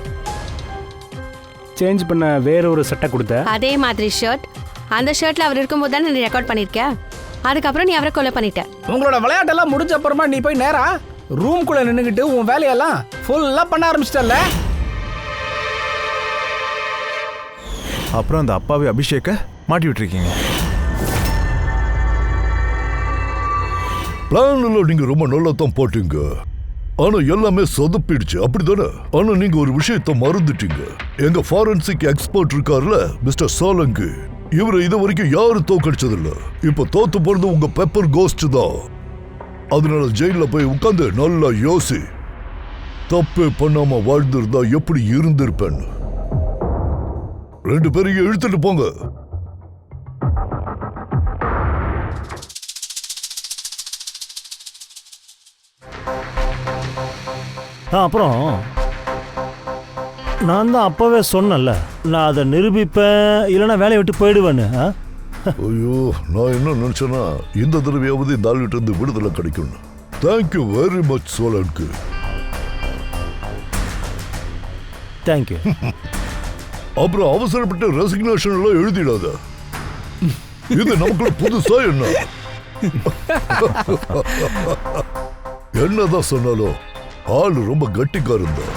சேஞ்ச் பண்ண வேற ஒரு சட்டை கொடுத்தேன். அதே மாதிரி ஷர்ட், அந்த ஷர்ட்ல அவர் இருக்கும்போது தானே நீ ரெக்கார்ட் பண்ணிருக்க. அதுக்கப்புறம் நீ அவரை கொலை பண்ணிட்ட. உங்களோட விளையாட்டெல்லாம் முடிஞ்ச அப்புறமா நீ போய் நேரா ரூம்குள்ள நின்னுக்கிட்டு உன் வேலையெல்லாம் ஃபுல்லா பண்ண ஆரம்பிச்சிட்டல்ல. அப்புறம் அந்த அப்பாவி அபிஷேக்கை மாட்டி விட்டுருக்கீங்க. பிளான்ல நீங்க ரொம்ப நல்லா தான் போட்டீங்க, ஆனா எல்லாமே சொதப்பிடுச்சு, அப்படிதானே? ஆனா நீங்க ஒரு விஷயத்த மறந்துட்டீங்க. எங்க ஃபாரன்சிக் எக்ஸ்பர்ட் இருக்காருல மிஸ்டர் சோலங்கி, இவரை இது வரைக்கும் யாரும் தோக்கடிச்சதில்ல. இப்ப தோத்து போறது உங்க பெப்பர் கோஸ்ட் தான். அதனால ஜெயில போய் உட்காந்து நல்லா யோசி, தப்பு பண்ணாம வாழ்ந்திருந்தா எப்படி இருந்திருப்பேன்னு. 2 பேரையும் இழுத்துட்டு போங்க. அப்புறம் நான் தான் அப்பவே சொன்னேன்ல, நான் அதை நிரூபிப்பேன், இல்லைன்னா வேலையை விட்டு போயிடுவேன்னு. ஐயோ, நான் என்ன நினைச்சேன்னா இந்த தடவையாவது இந்த ஆள்கிட்ட இருந்து விடுதலை கிடைக்கும். தேங்க்யூ வெரி மச் சோலன்கு. தேங்க்யூ. அப்புறம் அவசரப்பட்டு ரெசிக்னேஷன் எல்லாம் எழுதிடாத. இது நமக்குள்ள புதுசா என்ன? என்னதான் சொன்னாலும் ஆளு ரொம்ப கட்டிக்காரன் தான்.